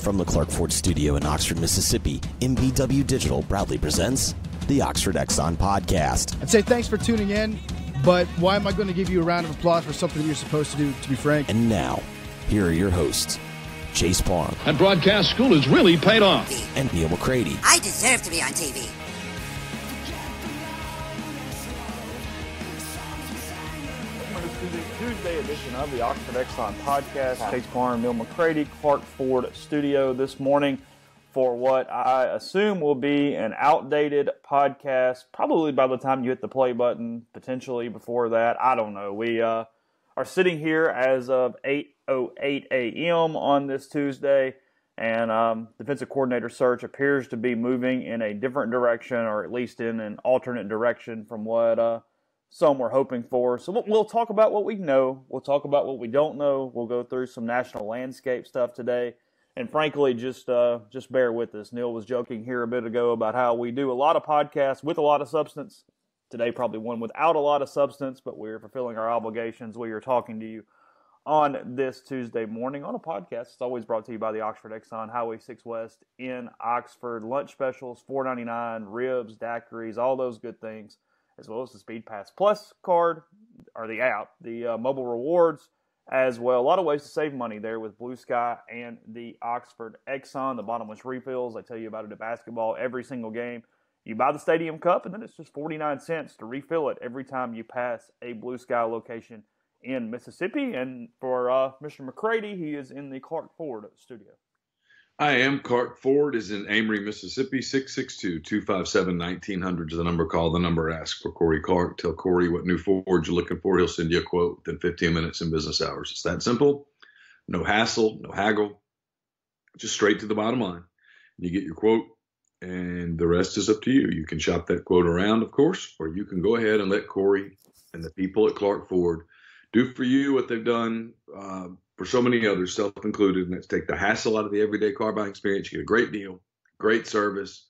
From the Clark Ford Studio in Oxford, Mississippi, MBW Digital proudly presents the Oxford Exxon Podcast. I'd say thanks for tuning in, but why am I going to give you a round of applause for something that you're supposed to do, to be frank? And now, here are your hosts, Chase Parham. That broadcast school has really paid off. And Neal McCready. I deserve to be on TV. Tuesday edition of the Oxford Exxon Podcast. Chase Parham, Neal McCready, Clark Ford Studio this morning for what I assume will be an outdated podcast, probably by the time you hit the play button, potentially before that. I don't know. We are sitting here as of 8:08 a.m. on this Tuesday, and defensive coordinator search appears to be moving in a different direction, or at least in an alternate direction from what some were hoping for. So we'll talk about what we know. We'll talk about what we don't know. We'll go through some national landscape stuff today. And frankly, just bear with us. Neal was joking here a bit ago about how we do a lot of podcasts with a lot of substance. Today, probably one without a lot of substance, but we're fulfilling our obligations. We are talking to you on this Tuesday morning on a podcast. It's always brought to you by the Oxford Exxon, Highway 6 West in Oxford. Lunch specials, $4.99, ribs, daiquiris, all those good things, as well as the Speed Pass Plus card, or the app, the mobile rewards as well. A lot of ways to save money there with Blue Sky and the Oxford Exxon. The bottomless refills, I tell you about it at basketball every single game. You buy the Stadium Cup, and then it's just 49 cents to refill it every time you pass a Blue Sky location in Mississippi. And for Mr. McCready, he is in the Clark Ford studio. I am. Clark Ford is in Amory, Mississippi. 662-257-1900 is the number. Call the number. Ask for Corey Clark. Tell Corey what new Ford you're looking for. He'll send you a quote within 15 minutes in business hours. It's that simple. No hassle, no haggle. Just straight to the bottom line. You get your quote, and the rest is up to you. You can shop that quote around, of course, or you can go ahead and let Corey and the people at Clark Ford do for you what they've done for so many others, self included, and that's take the hassle out of the everyday car buying experience. You get a great deal, great service.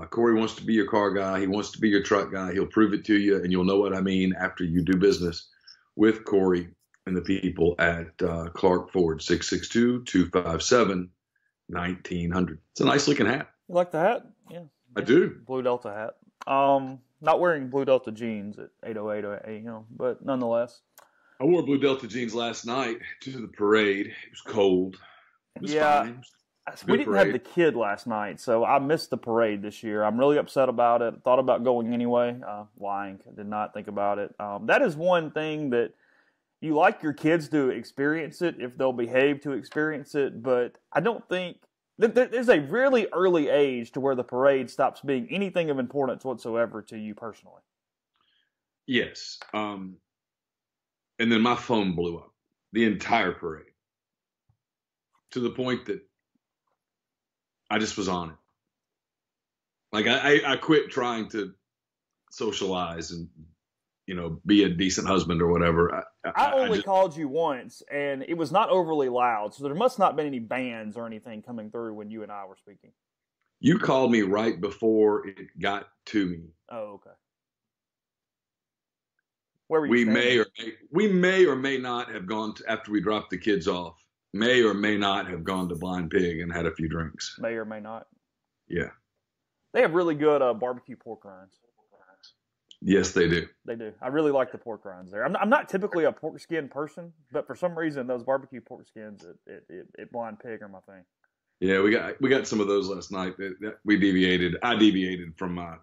Corey wants to be your car guy. He wants to be your truck guy. He'll prove it to you, and you'll know what I mean after you do business with Corey and the people at Clark Ford. 662-257-1900. It's a nice looking hat. You like the hat? Yeah. I do. Blue Delta hat. Not wearing Blue Delta jeans at 8:08 a.m., but nonetheless. I wore Blue Delta jeans last night to the parade. It was cold. It was fine. We didn't have the kid last night, so I missed the parade this year. I'm really upset about it. Thought about going anyway. Lying. I did not think about it. That is one thing that you like your kids to experience it if they'll behave to experience it, but I don't think there's a really early age to where the parade stops being anything of importance whatsoever to you personally. Yes. And then my phone blew up, the entire parade, to the point that I just was on it. Like I quit trying to socialize and, be a decent husband or whatever. I only called you once, and it was not overly loud, so there must not have been any bands or anything coming through when you and I were speaking. You called me right before it got to me. Oh, okay. Where were you we may or may not have gone to, after we dropped the kids off, may or may not have gone to Blind Pig and had a few drinks. May or may not. Yeah. They have really good barbecue pork rinds. Yes, they do. They do. I really like the pork rinds there. I'm not typically a pork skin person, but for some reason those barbecue pork skins at Blind Pig are my thing. Yeah, we got some of those last night. I deviated from my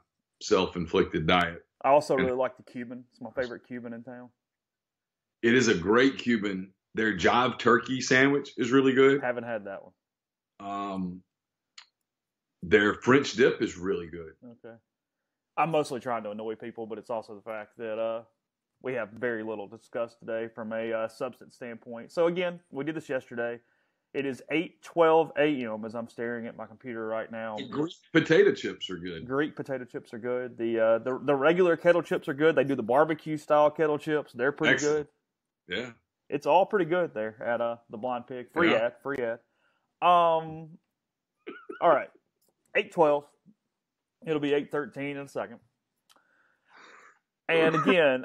self-inflicted diet. I also really like the Cuban. It's my favorite Cuban in town. It is a great Cuban. Their jive turkey sandwich is really good. Haven't had that one. Their French dip is really good. Okay. I'm mostly trying to annoy people, but it's also the fact that we have very little to discuss today from a substance standpoint. So again, we did this yesterday. It is 8:12 a.m. as I'm staring at my computer right now. Greek potato chips are good. Greek potato chips are good. The regular kettle chips are good. They do the barbecue style kettle chips. They're pretty Excellent. good. Yeah. It's all pretty good there at the Blind Pig. Free ad. All right. 8:12. It'll be 8:13 in a second. And again,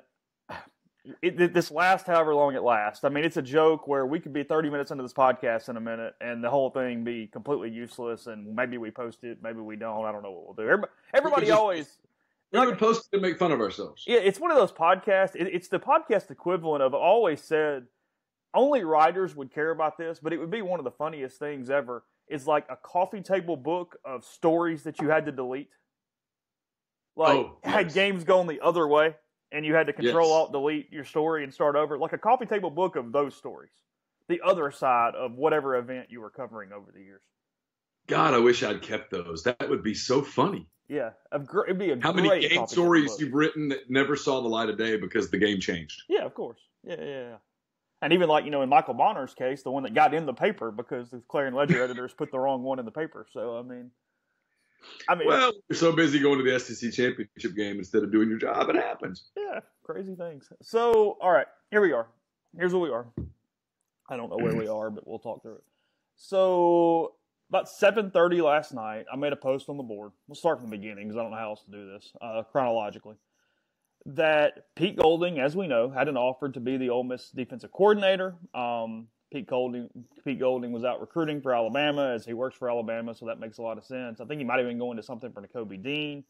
this lasts however long it lasts. I mean, it's a joke where we could be 30 minutes into this podcast in a minute and the whole thing be completely useless, and maybe we post it, maybe we don't. I don't know what we'll do. Everybody always... We would post it to make fun of ourselves. Yeah, it's one of those podcasts. It's the podcast equivalent of, I always said, only writers would care about this, but it would be one of the funniest things ever. It's like a coffee table book of stories that you had to delete. Like, had games going the other way, and you had to Control-Alt-Delete your story and start over. Like a coffee table book of those stories. The other side of whatever event you were covering over the years. God, I wish I'd kept those. That would be so funny. Yeah, it'd be a How great many game stories book. you've written that never saw the light of day because the game changed? Yeah, of course. Yeah. And even like, in Michael Bonner's case, the one that got in the paper because the Clarion Ledger editors put the wrong one in the paper. So, I mean. Well, you're so busy going to the SEC championship game instead of doing your job. It happens. Yeah, crazy things. So, all right, here we are. Here's where we are. I don't know where we are, but we'll talk through it. So, about 7:30 last night, I made a post on the board. We'll start from the beginning because I don't know how else to do this chronologically. That Pete Golding, as we know, had an offer to be the Ole Miss defensive coordinator. Pete Golding was out recruiting for Alabama as he works for Alabama, so that makes a lot of sense. I think he might have been going to something for Nakobe Dean.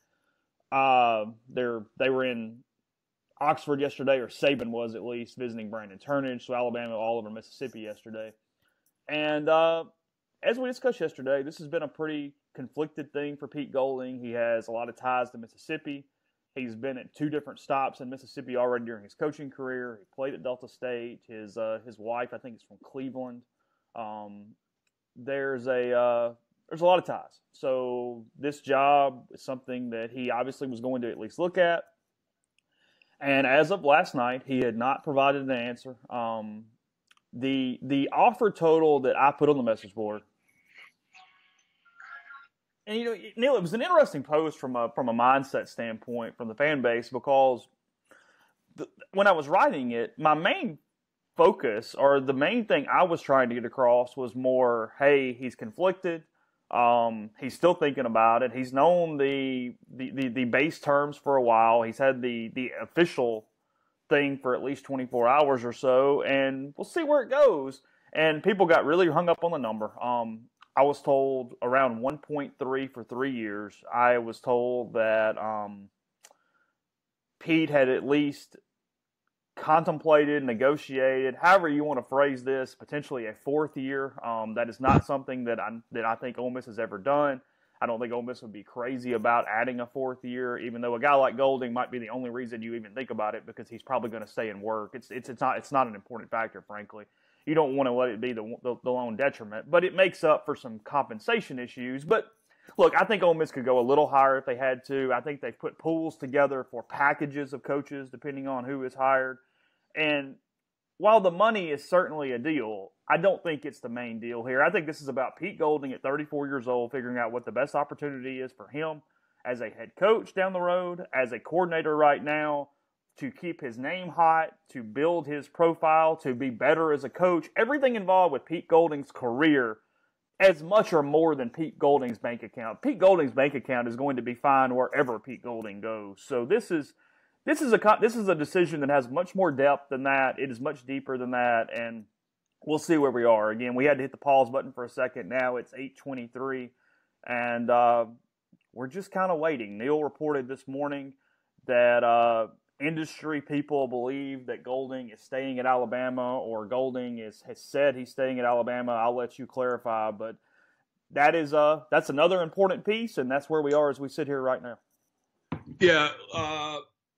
They were in Oxford yesterday, or Saban was at least, visiting Brandon Turnage, so Alabama all over Mississippi yesterday. And as we discussed yesterday, this has been a pretty conflicted thing for Pete Golding. He has a lot of ties to Mississippi. He's been at 2 different stops in Mississippi already during his coaching career. He played at Delta State. His wife, I think, is from Cleveland. There's a lot of ties. So this job is something that he obviously was going to at least look at. And as of last night, he had not provided an answer. The offer total that I put on the message board. And, Neil, it was an interesting post from a mindset standpoint from the fan base because when I was writing it, my main focus or the main thing I was trying to get across was more, hey, he's conflicted. He's still thinking about it. He's known the base terms for a while. He's had the official thing for at least 24 hours or so, and we'll see where it goes. And people got really hung up on the number. I was told around 1.3 for 3 years. I was told that Pete had at least contemplated, negotiated, however you want to phrase this, potentially a 4th year. That is not something that I think Ole Miss has ever done. I don't think Ole Miss would be crazy about adding a 4th year, even though a guy like Golding might be the only reason you even think about it because he's probably going to stay and work. It's not an important factor, frankly. You don't want to let it be the lone detriment, but it makes up for some compensation issues. But look, I think Ole Miss could go a little higher if they had to. I think they've put pools together for packages of coaches depending on who is hired. And while the money is certainly a deal, I don't think it's the main deal here. I think this is about Pete Golding at 34 years old figuring out what the best opportunity is for him as a head coach down the road, as a coordinator right now, to keep his name hot, to build his profile, to be better as a coach. Everything involved with Pete Golding's career, as much or more than Pete Golding's bank account. Pete Golding's bank account is going to be fine wherever Pete Golding goes. So this is a decision that has much more depth than that. It is much deeper than that, and we'll see where we are. Again, we had to hit the pause button for a second. Now it's 8:23, and we're just kind of waiting. Neil reported this morning that industry people believe that Golding is staying at Alabama, or Golding has said he's staying at Alabama. I'll let you clarify, but that's another important piece, and that's where we are as we sit here right now. Yeah,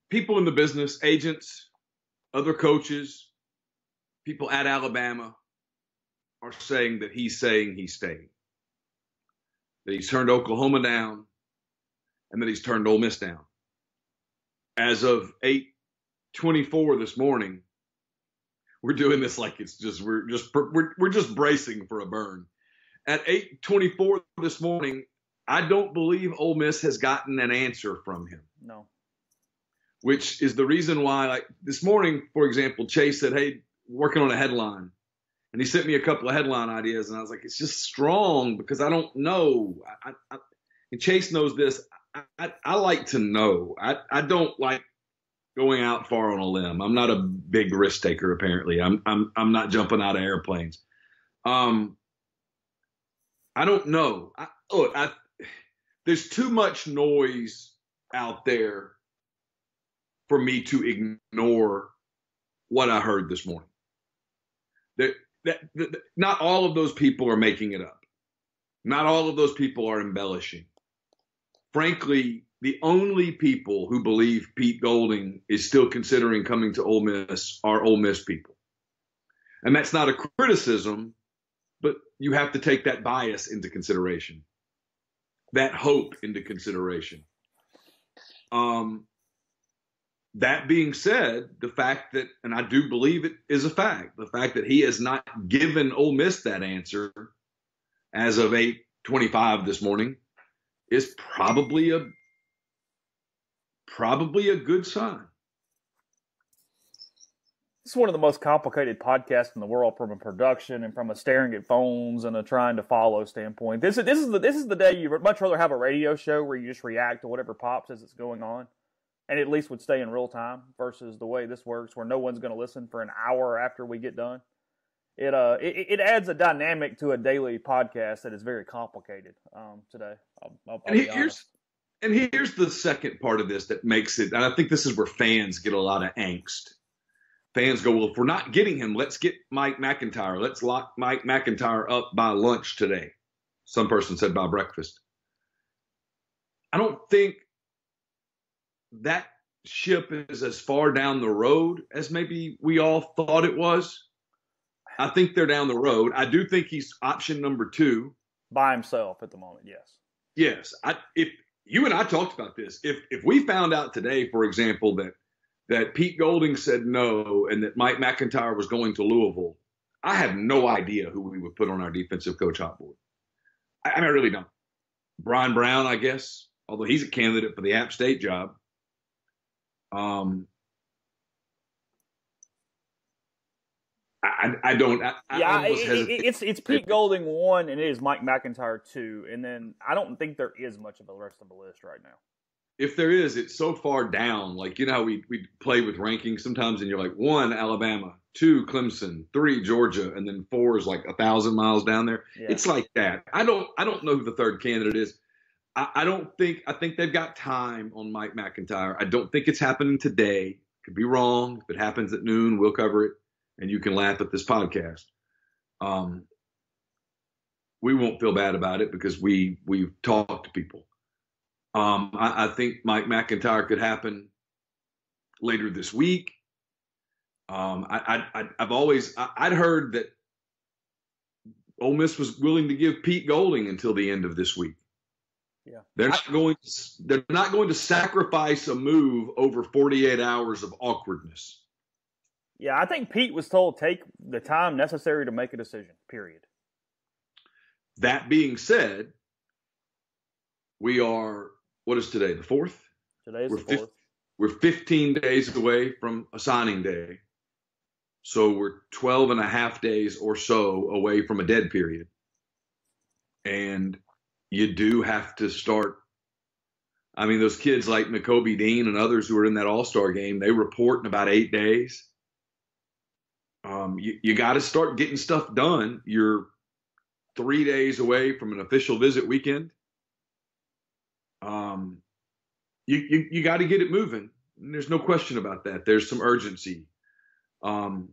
people in the business, agents, other coaches, people at Alabama are saying that he's saying he's staying, that he's turned Oklahoma down, and that he's turned Ole Miss down. As of 8:24 this morning, we're doing this like we're just bracing for a burn. At 8:24 this morning, I don't believe Ole Miss has gotten an answer from him. No. Which is the reason why, like this morning, for example, Chase said, "Hey, working on a headline," and he sent me a couple of headline ideas, and I was like, "It's just strong because I don't know." And Chase knows this. I like to know. I don't like going out far on a limb. I'm not a big risk taker. Apparently, I'm not jumping out of airplanes. I don't know. There's too much noise out there for me to ignore what I heard this morning. Not all of those people are making it up. Not all of those people are embellishing. Frankly, the only people who believe Pete Golding is still considering coming to Ole Miss are Ole Miss people. And that's not a criticism, but you have to take that bias into consideration, that hope into consideration. That being said, the fact that, and I do believe it is a fact, the fact that he has not given Ole Miss that answer as of 8:25 this morning is probably a good sign. It's one of the most complicated podcasts in the world from a production and from a staring at phones and a trying to follow standpoint. This is the day you'd much rather have a radio show where you just react to whatever pops as it's going on, and at least would stay in real time versus the way this works, where no one's going to listen for an hour after we get done. It adds a dynamic to a daily podcast that is very complicated today. I'll be honest. And here's the second part of this that makes it, and I think this is where fans get a lot of angst. Fans go, well, if we're not getting him, let's get Mike McIntyre. Let's lock Mike McIntyre up by lunch today. Some person said by breakfast. I don't think that ship is as far down the road as maybe we all thought it was. I think they're down the road. I do think he's option number 2. By himself at the moment, yes. Yes. If you and I talked about this. If we found out today, for example, that Pete Golding said no and that Mike McIntyre was going to Louisville, I have no idea who we would put on our defensive coach hot board. I really don't. Brian Brown, I guess, although he's a candidate for the App State job. I don't. It's Pete Golding 1 and it is Mike McIntyre 2, and then I don't think there is much of a rest of the list right now. If there is, it's so far down. Like, you know how we play with rankings sometimes, and you're like 1 Alabama, 2 Clemson, 3 Georgia, and then 4 is like 1,000 miles down there. Yeah. It's like that. I don't know who the third candidate is. I think they've got time on Mike McIntyre. I don't think it's happening today. Could be wrong. If it happens at noon, we'll cover it. And you can laugh at this podcast. We won't feel bad about it because we've talked to people. I think Mike McIntyre could happen later this week. I'd heard that Ole Miss was willing to give Pete Golding until the end of this week. Yeah, they're not going to sacrifice a move over 48 hours of awkwardness. Yeah, I think Pete was told take the time necessary to make a decision, period. That being said, we are, what is today, the 4th? Today is the 4th. We're 15 days away from a signing day. So we're 12 and a half days or so away from a dead period. And you do have to start. I mean, those kids like Nakobe Dean and others who are in that All-Star game, they report in about 8 days. You got to start getting stuff done. You're 3 days away from an official visit weekend. You got to get it moving. There's no question about that. There's some urgency. But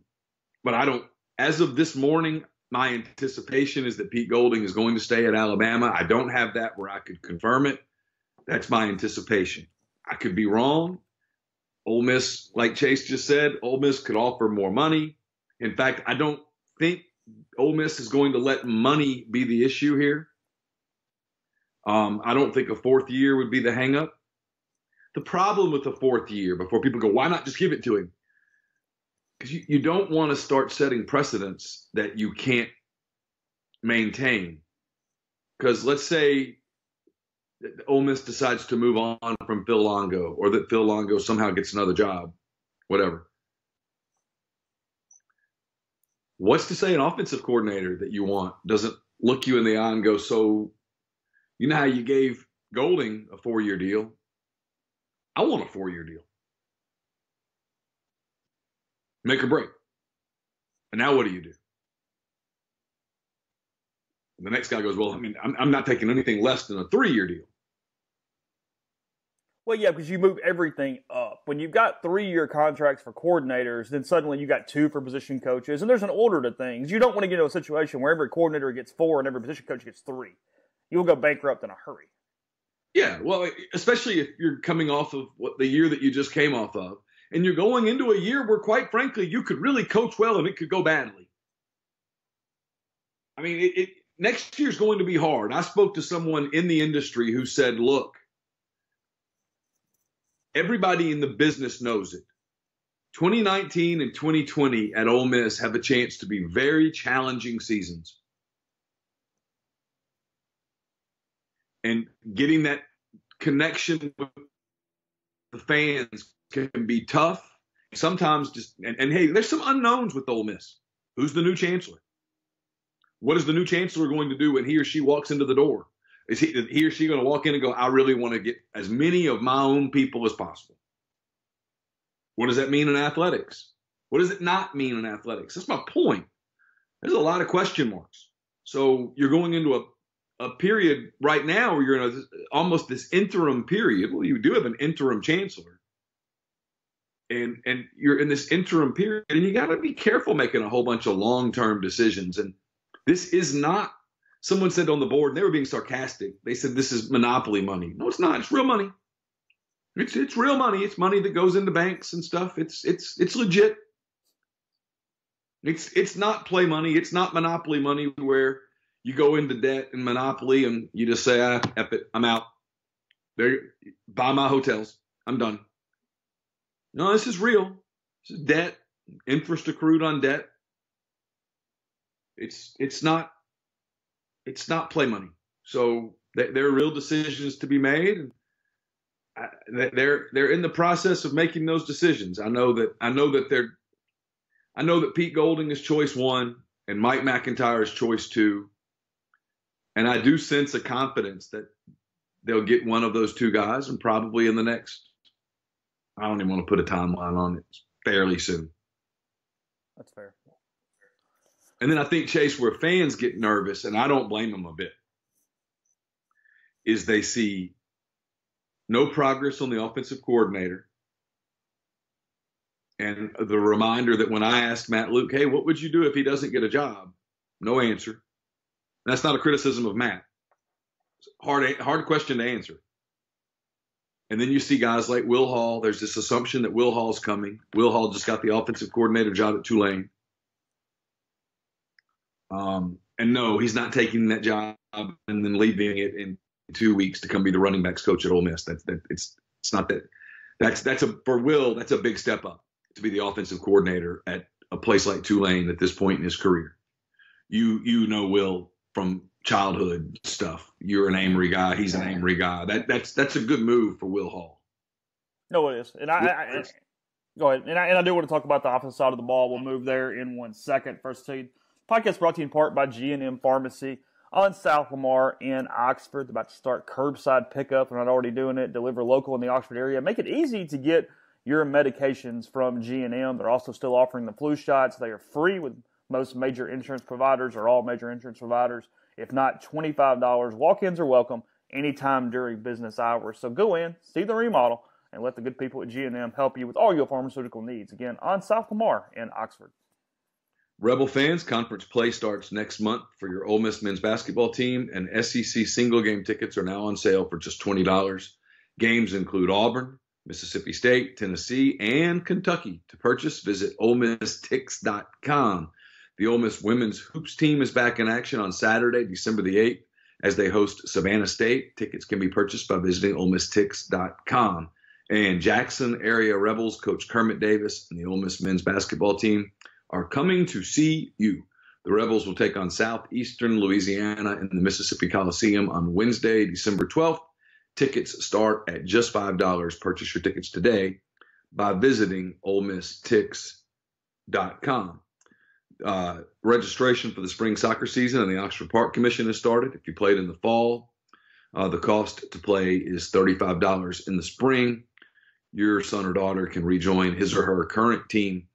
I don't, as of this morning, my anticipation is that Pete Golding is going to stay at Alabama. I don't have that where I could confirm it. That's my anticipation. I could be wrong. Ole Miss, like Chase just said, Ole Miss could offer more money. In fact, I don't think Ole Miss is going to let money be the issue here. I don't think a 4th year would be the hang-up. The problem with the 4th year, before people go, why not just give it to him? Because you don't want to start setting precedents that you can't maintain. Because let's say that Ole Miss decides to move on from Phil Longo, or that Phil Longo somehow gets another job, whatever. What's to say an offensive coordinator that you want doesn't look you in the eye and go, so you know how you gave Golding a 4-year deal? I want a 4-year deal. Make or break. And now what do you do? And the next guy goes, well, I mean, I'm not taking anything less than a 3-year deal. Well, yeah, because you move everything up. When you've got 3-year contracts for coordinators, then suddenly you got 2 for position coaches, and there's an order to things. You don't want to get into a situation where every coordinator gets 4 and every position coach gets 3. You'll go bankrupt in a hurry. Yeah, well, especially if you're coming off of the year that you just came off of, and you're going into a year where, quite frankly, you could really coach well and it could go badly. I mean, next year's going to be hard. I spoke to someone in the industry who said, look, everybody in the business knows it. 2019 and 2020 at Ole Miss have a chance to be very challenging seasons. And getting that connection with the fans can be tough. Sometimes and hey, there's some unknowns with Ole Miss. Who's the new chancellor? What is the new chancellor going to do when he or she walks into the door? Is he or she going to walk in and go, I really want to get as many of my own people as possible? What does that mean in athletics? What does it not mean in athletics? That's my point. There's a lot of question marks. So you're going into a period right now where you're in almost this interim period. Well, you do have an interim chancellor. And you're in this interim period, and you got to be careful making a whole bunch of long-term decisions. And this is not, someone said on the board, and they were being sarcastic. They said this is monopoly money. No, it's not. It's real money. It's real money. It's money that goes into banks and stuff. It's legit. It's not play money. It's not monopoly money where you go into debt and monopoly and you just say, F it, I'm out. There, buy my hotels. I'm done. No, this is real. This is debt, interest accrued on debt. It's not play money. So there are real decisions to be made. They're in the process of making those decisions. I know that Pete Golding is choice 1 and Mike McIntyre is choice 2. And I do sense a confidence that they'll get one of those 2 guys, and probably in the next, I don't even want to put a timeline on it, fairly soon. That's fair. And then I think, Chase, where fans get nervous, and I don't blame them a bit, is they see no progress on the offensive coordinator. And the reminder that when I asked Matt Luke, hey, what would you do if he doesn't get a job? No answer. That's not a criticism of Matt. It's a hard question to answer. And then you see guys like Will Hall. There's this assumption that Will Hall's coming. Will Hall just got the offensive coordinator job at Tulane. And no, he's not taking that job and then leaving it in 2 weeks to come be the running backs coach at Ole Miss. It's not that. For Will, that's a big step up to be the offensive coordinator at a place like Tulane at this point in his career. You know Will from childhood stuff. You're an Amory guy. He's an Amory guy. That's a good move for Will Hall. No, it is. And I go ahead. And I do want to talk about the offensive side of the ball. We'll move there in 1 second. First, podcast brought to you in part by G&M Pharmacy on South Lamar in Oxford. They're about to start curbside pickup. They're not already doing it. Deliver local in the Oxford area. Make it easy to get your medications from G&M. They're also still offering the flu shots. They are free with most major insurance providers or all major insurance providers. If not, $25. Walk-ins are welcome anytime during business hours. So go in, see the remodel, and let the good people at G&M help you with all your pharmaceutical needs. Again, on South Lamar in Oxford. Rebel fans, conference play starts next month for your Ole Miss men's basketball team, and SEC single game tickets are now on sale for just $20. Games include Auburn, Mississippi State, Tennessee, and Kentucky. To purchase, visit OleMissTix.com. The Ole Miss women's hoops team is back in action on Saturday, December the 8th, as they host Savannah State. Tickets can be purchased by visiting OleMissTix.com. And Jackson area Rebels coach Kermit Davis and the Ole Miss men's basketball team are coming to see you. The Rebels will take on Southeastern Louisiana in the Mississippi Coliseum on Wednesday, December 12th. Tickets start at just $5. Purchase your tickets today by visiting OleMissTix.com. Registration for the spring soccer season and the Oxford Park Commission has started. If you played in the fall, the cost to play is $35 in the spring. Your son or daughter can rejoin his or her current team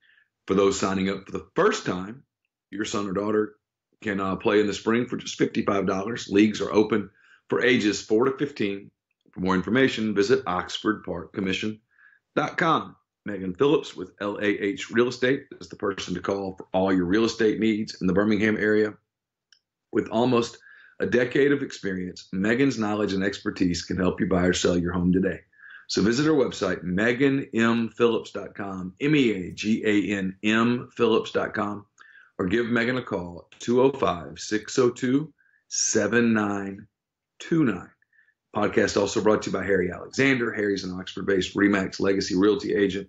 For those signing up for the first time, your son or daughter can play in the spring for just $55. Leagues are open for ages 4 to 15. For more information, visit oxfordparkcommission.com. Megan Phillips with LAH Real Estate is the person to call for all your real estate needs in the Birmingham area. With almost a decade of experience, Megan's knowledge and expertise can help you buy or sell your home today. So visit her website, meganmphillips.com, MEAGANMphillips.com, or give Megan a call at 205-602-7929. Podcast also brought to you by Harry Alexander. Harry's an Oxford-based RE/MAX legacy realty agent.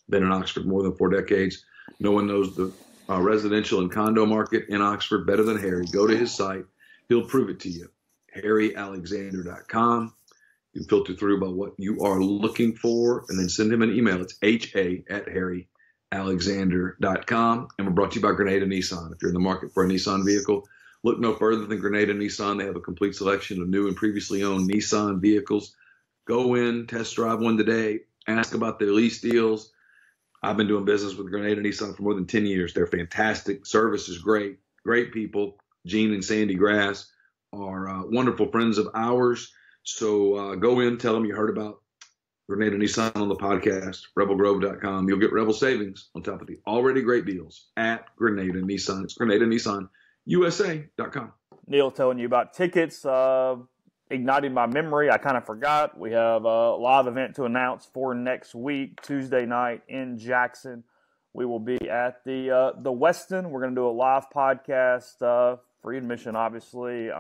Been in Oxford more than 4 decades. No one knows the residential and condo market in Oxford better than Harry. Go to his site. He'll prove it to you. HarryAlexander.com. You can filter through about what you are looking for and then send him an email. It's ha@harryalexander.com. And we're brought to you by Grenada Nissan. If you're in the market for a Nissan vehicle, look no further than Grenada Nissan. They have a complete selection of new and previously owned Nissan vehicles. Go in, test drive one today, ask about their lease deals. I've been doing business with Grenada Nissan for more than 10 years. They're fantastic. Service is great. Great people. Gene and Sandy Grass are wonderful friends of ours. So go in, tell them you heard about Grenada Nissan on the podcast, rebelgrove.com. You'll get Rebel savings on top of the already great deals at Grenada Nissan. It's GrenadaNissanUSA.com. Neil telling you about tickets, igniting my memory. I kind of forgot. We have a live event to announce for next week, Tuesday night in Jackson. We will be at the Westin. We're going to do a live podcast, free admission, obviously.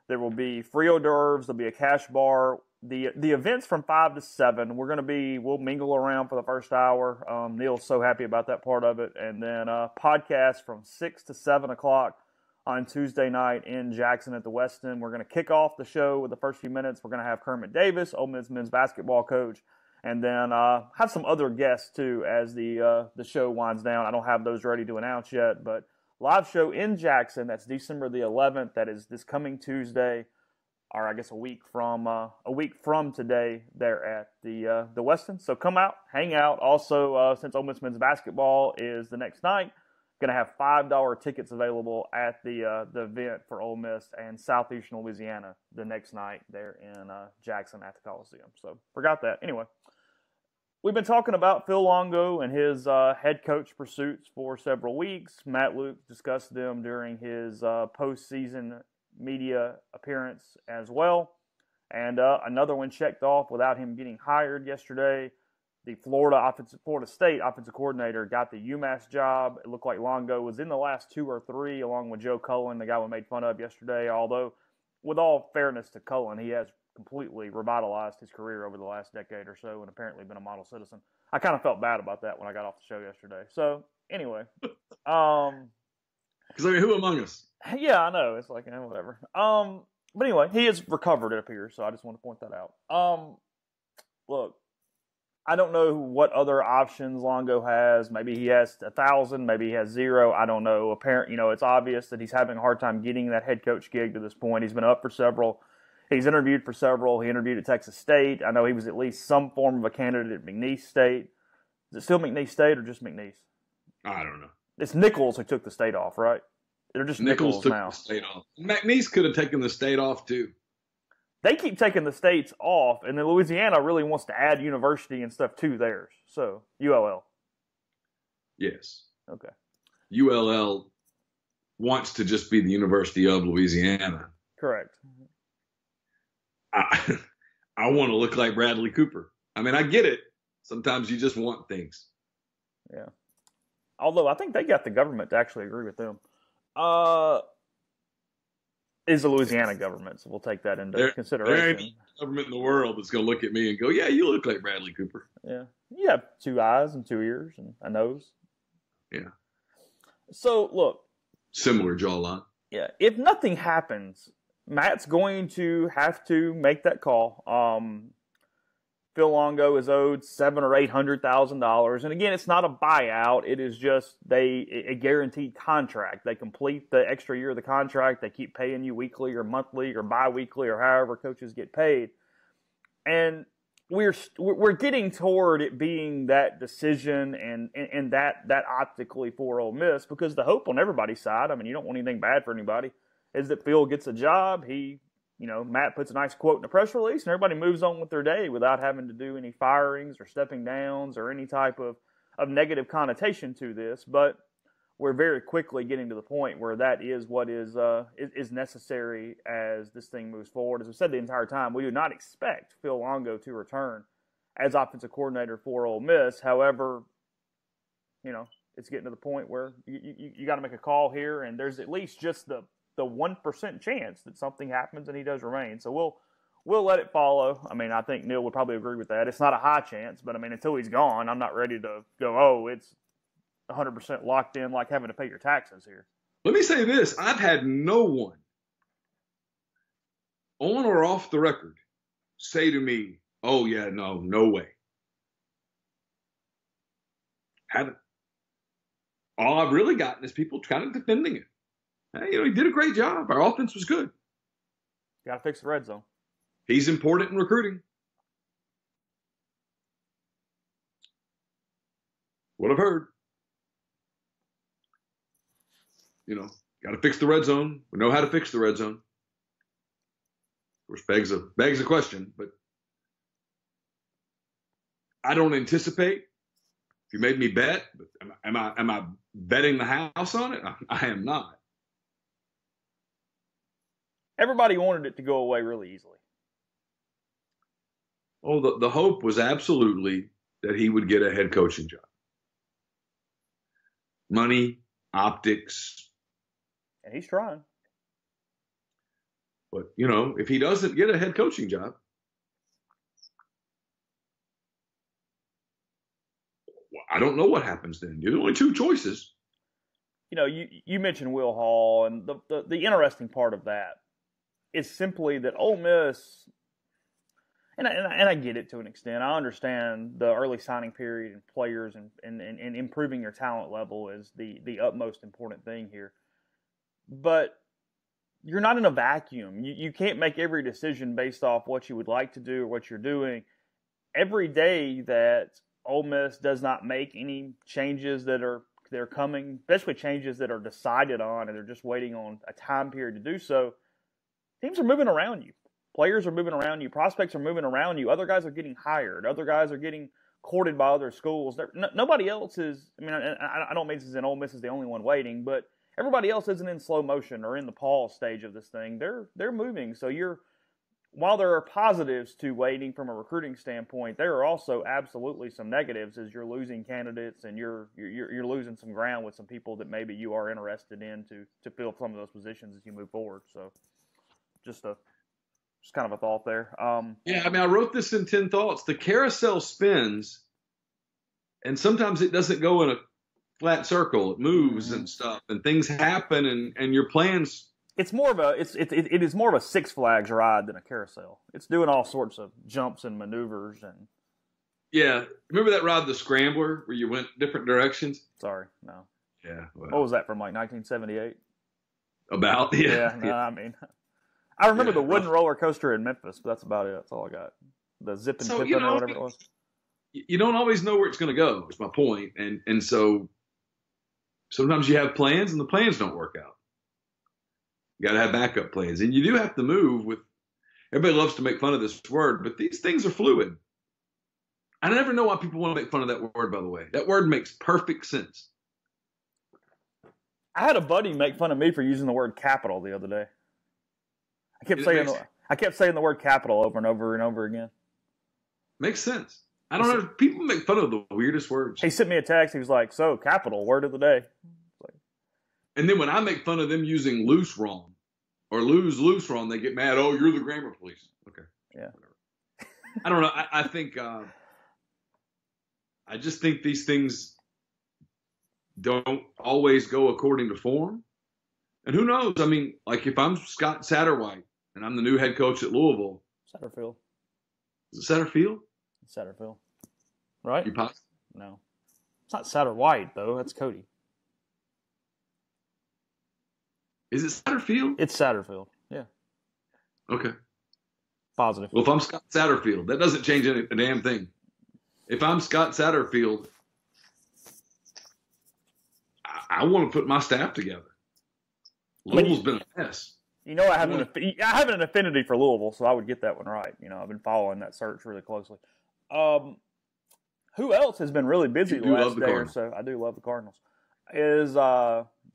There will be free hors d'oeuvres. There'll be a cash bar. The event's from 5 to 7. We'll mingle around for the first hour. Neil's so happy about that part of it. And then podcast from 6 to 7 o'clock on Tuesday night in Jackson at the Westin. We're going to kick off the show with the first few minutes. We're going to have Kermit Davis, Ole Miss men's basketball coach, and then have some other guests too as the show winds down. I don't have those ready to announce yet, but live show in Jackson. That's December the 11th. That is this coming Tuesday, or I guess a week from today. There at the Westin. So come out, hang out. Also, since Ole Miss men's basketball is the next night, going to have $5 tickets available at the event for Ole Miss and Southeastern Louisiana the next night there in Jackson at the Coliseum. So forgot that. Anyway, we've been talking about Phil Longo and his head coach pursuits for several weeks. Matt Luke discussed them during his postseason media appearance as well. And another one checked off without him getting hired yesterday. The Florida State offensive coordinator got the UMass job. It looked like Longo was in the last 2 or 3, along with Joe Cullen, the guy we made fun of yesterday. Although, with all fairness to Cullen, he has completely revitalized his career over the last decade or so and apparently been a model citizen. I kind of felt bad about that when I got off the show yesterday. So, anyway. Because, who among us? Yeah, I know. It's like, whatever. But anyway, he has recovered, it appears, so I just want to point that out. Look, I don't know what other options Longo has. Maybe he has 1,000. Maybe he has 0. I don't know. It's obvious that he's having a hard time getting that head coach gig to this point. He's been up for several. He's interviewed for several. He interviewed at Texas State. I know he was at least some form of a candidate at McNeese State. Is it still McNeese State or just McNeese? I don't know. It's Nichols who took the state off, right? They're just Nichols took now. The state off. McNeese could have taken the state off too. They keep taking the states off, and then Louisiana really wants to add university and stuff to theirs. So, ULL. Yes. Okay. ULL wants to just be the University of Louisiana. Correct. I want to look like Bradley Cooper. I mean, I get it. Sometimes you just want things. Yeah. Although I think they got the government to actually agree with them. Is the Louisiana government, so we'll take that into consideration. There ain't any government in the world that's going to look at me and go, yeah, you look like Bradley Cooper. Yeah. You have 2 eyes and 2 ears and a nose. Yeah. So, look. Similar jawline. Yeah. If nothing happens, Matt's going to have to make that call. Phil Longo is owed $700,000 or $800,000, and again, it's not a buyout. It is just a guaranteed contract. They complete the extra year of the contract. They keep paying you weekly or monthly or biweekly or however coaches get paid. And we're getting toward it being that decision and that optically for Ole Miss, because the hope on everybody's side, I mean, you don't want anything bad for anybody, is that Phil gets a job. Matt puts a nice quote in the press release, and everybody moves on with their day without having to do any firings or stepping downs or any type of negative connotation to this. But we're very quickly getting to the point where that is what is necessary as this thing moves forward. As we said the entire time, we do not expect Phil Longo to return as offensive coordinator for Ole Miss. However, it's getting to the point where you got to make a call here, and there's at least just the 1% chance that something happens and he does remain. So we'll let it follow. I mean, I think Neal would probably agree with that. It's not a high chance, but I mean, until he's gone, I'm not ready to go, it's 100% locked in, like having to pay your taxes here. Let me say this. I've had no one on or off the record say to me, oh, yeah, no way. Haven't. All I've really gotten is people kind of defending it. Hey, he did a great job. Our offense was good. Got to fix the red zone. He's important in recruiting. What I've heard. Got to fix the red zone. We know how to fix the red zone. Of course, begs a question, but I don't anticipate. If you made me bet, but am I betting the house on it? I am not. Everybody wanted it to go away really easily. Oh, the hope was absolutely that he would get a head coaching job. Money, optics. And he's trying. But, if he doesn't get a head coaching job, I don't know what happens then. There's only two choices. You mentioned Will Hall, and the interesting part of that is simply that Ole Miss, and I get it to an extent. I understand the early signing period and players and improving your talent level is the utmost important thing here. But you're not in a vacuum. You can't make every decision based off what you would like to do or what you're doing. Every day that Ole Miss does not make any changes they're coming, especially changes that are decided on and they're just waiting on a time period to do so, teams are moving around you. Players are moving around you. Prospects are moving around you. Other guys are getting hired. Other guys are getting courted by other schools. Nobody else is – I don't mean this is Ole Miss is the only one waiting, but – everybody else isn't in slow motion or in the pause stage of this thing. They're moving. So while there are positives to waiting from a recruiting standpoint, there are also absolutely some negatives as you're losing candidates and you're losing some ground with some people that maybe you are interested in to fill some of those positions as you move forward. So just kind of a thought there. I wrote this in 10 thoughts. The carousel spins, and sometimes it doesn't go in a flat circle. It moves and stuff, and things happen, and your plans. It is more of a Six Flags ride than a carousel. It's doing all sorts of jumps and maneuvers and. Yeah, remember that ride, the Scrambler, where you went different directions? Sorry, no. Yeah. Well, what was that from, like 1978? About yeah. No, I remember the wooden roller coaster in Memphis, but that's about it. That's all I got. The zip and tipping or whatever it was. You don't always know where it's going to go. Is my point, and so. Sometimes you have plans and the plans don't work out. You got to have backup plans. And you do have to move with – everybody loves to make fun of this word, but these things are fluid. I never know why people want to make fun of that word, by the way. That word makes perfect sense. I had a buddy make fun of me for using the word capital the other day. I kept saying the word capital over and over and over again. Makes sense. I don't know. People make fun of the weirdest words. He sent me a text. He was like, so, capital, word of the day. And then when I make fun of them using loose wrong or lose loose wrong, they get mad. Oh, you're the grammar police. Okay. Yeah. Whatever. I don't know. I think I just think these things don't always go according to form. And who knows? I mean, like if I'm Scott Satterwhite and I'm the new head coach at Louisville. Satterfield. Is it Satterfield? Satterfield. Right? You positive? No. It's not Satterwhite, though. That's Cody. Is it Satterfield? It's Satterfield, yeah. Okay. Positive. Well, if I'm Scott Satterfield, that doesn't change a damn thing. If I'm Scott Satterfield, I want to put my staff together. Louisville's been a mess. You know, I have an affinity for Louisville, so I would get that one right. You know, I've been following that search really closely. Who else has been really busy the last day or so? I do love the Cardinals. Is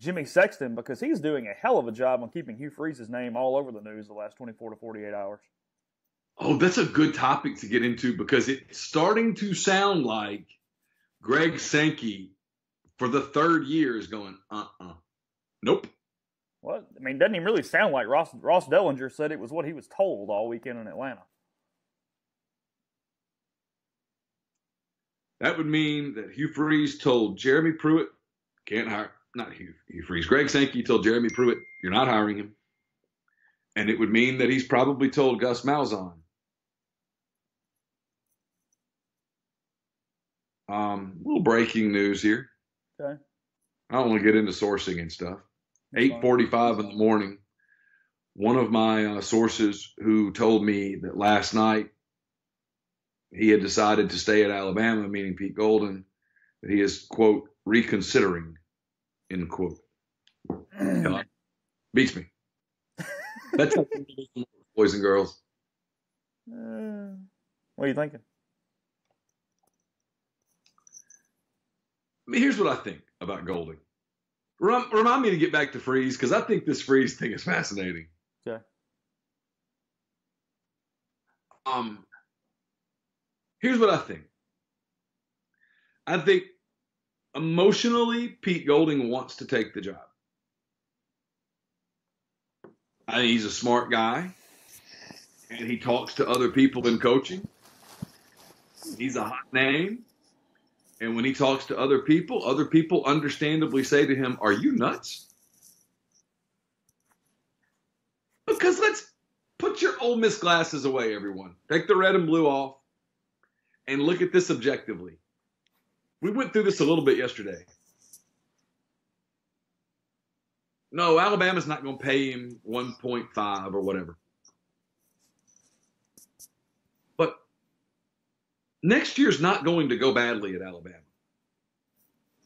Jimmy Sexton, because he's doing a hell of a job on keeping Hugh Freeze's name all over the news the last 24 to 48 hours. Oh, that's a good topic to get into because it's starting to sound like Greg Sankey for the third year is going, nope. Well, I mean, doesn't even really sound like Ross Dellinger said it was what he was told all weekend in Atlanta. That would mean that Hugh Freeze told Jeremy Pruitt, can't hire, not Hugh Freeze, Greg Sankey told Jeremy Pruitt, you're not hiring him. And it would mean that he's probably told Gus Malzahn. Little breaking news here. Okay. I don't want to get into sourcing and stuff. 8:45 in the morning, one of my sources who told me that last night he had decided to stay at Alabama, meaning Pete Golden, that he is, quote, reconsidering, end quote. Beats me. That's boys and girls. What are you thinking? I mean, here's what I think about Golding. Remind me to get back to Freeze because I think this Freeze thing is fascinating. Okay. Here's what I think. I think emotionally, Pete Golding wants to take the job. I think he's a smart guy, and he talks to other people in coaching. He's a hot name. And when he talks to other people understandably say to him, are you nuts? Because let's put your Ole Miss glasses away, everyone. Take the red and blue off and look at this objectively. We went through this a little bit yesterday. No, Alabama's not going to pay him 1.5 or whatever. But next year's not going to go badly at Alabama.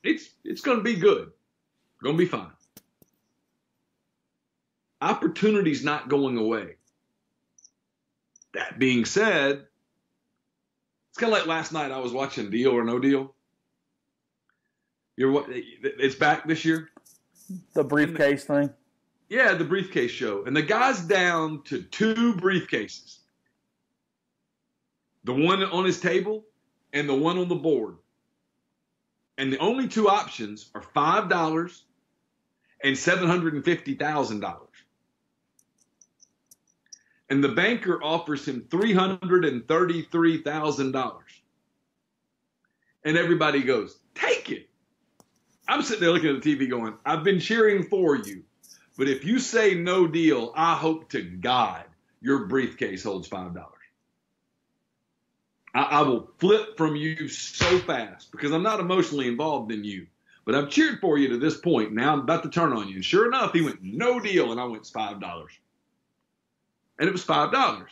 It's going to be good. Going to be fine. Opportunity's not going away. That being said, it's kind of like last night I was watching Deal or No Deal. It's back this year. The briefcase thing? Yeah, the briefcase show. And the guy's down to 2 briefcases. The one on his table and the one on the board. And the only 2 options are $5 and $750,000. And the banker offers him $333,000. And everybody goes, take it. I'm sitting there looking at the TV going, I've been cheering for you. But if you say no deal, I hope to God your briefcase holds $5. I will flip from you so fast because I'm not emotionally involved in you. But I've cheered for you to this point. Now I'm about to turn on you. And sure enough, he went no deal, and I went $5. And it was $5.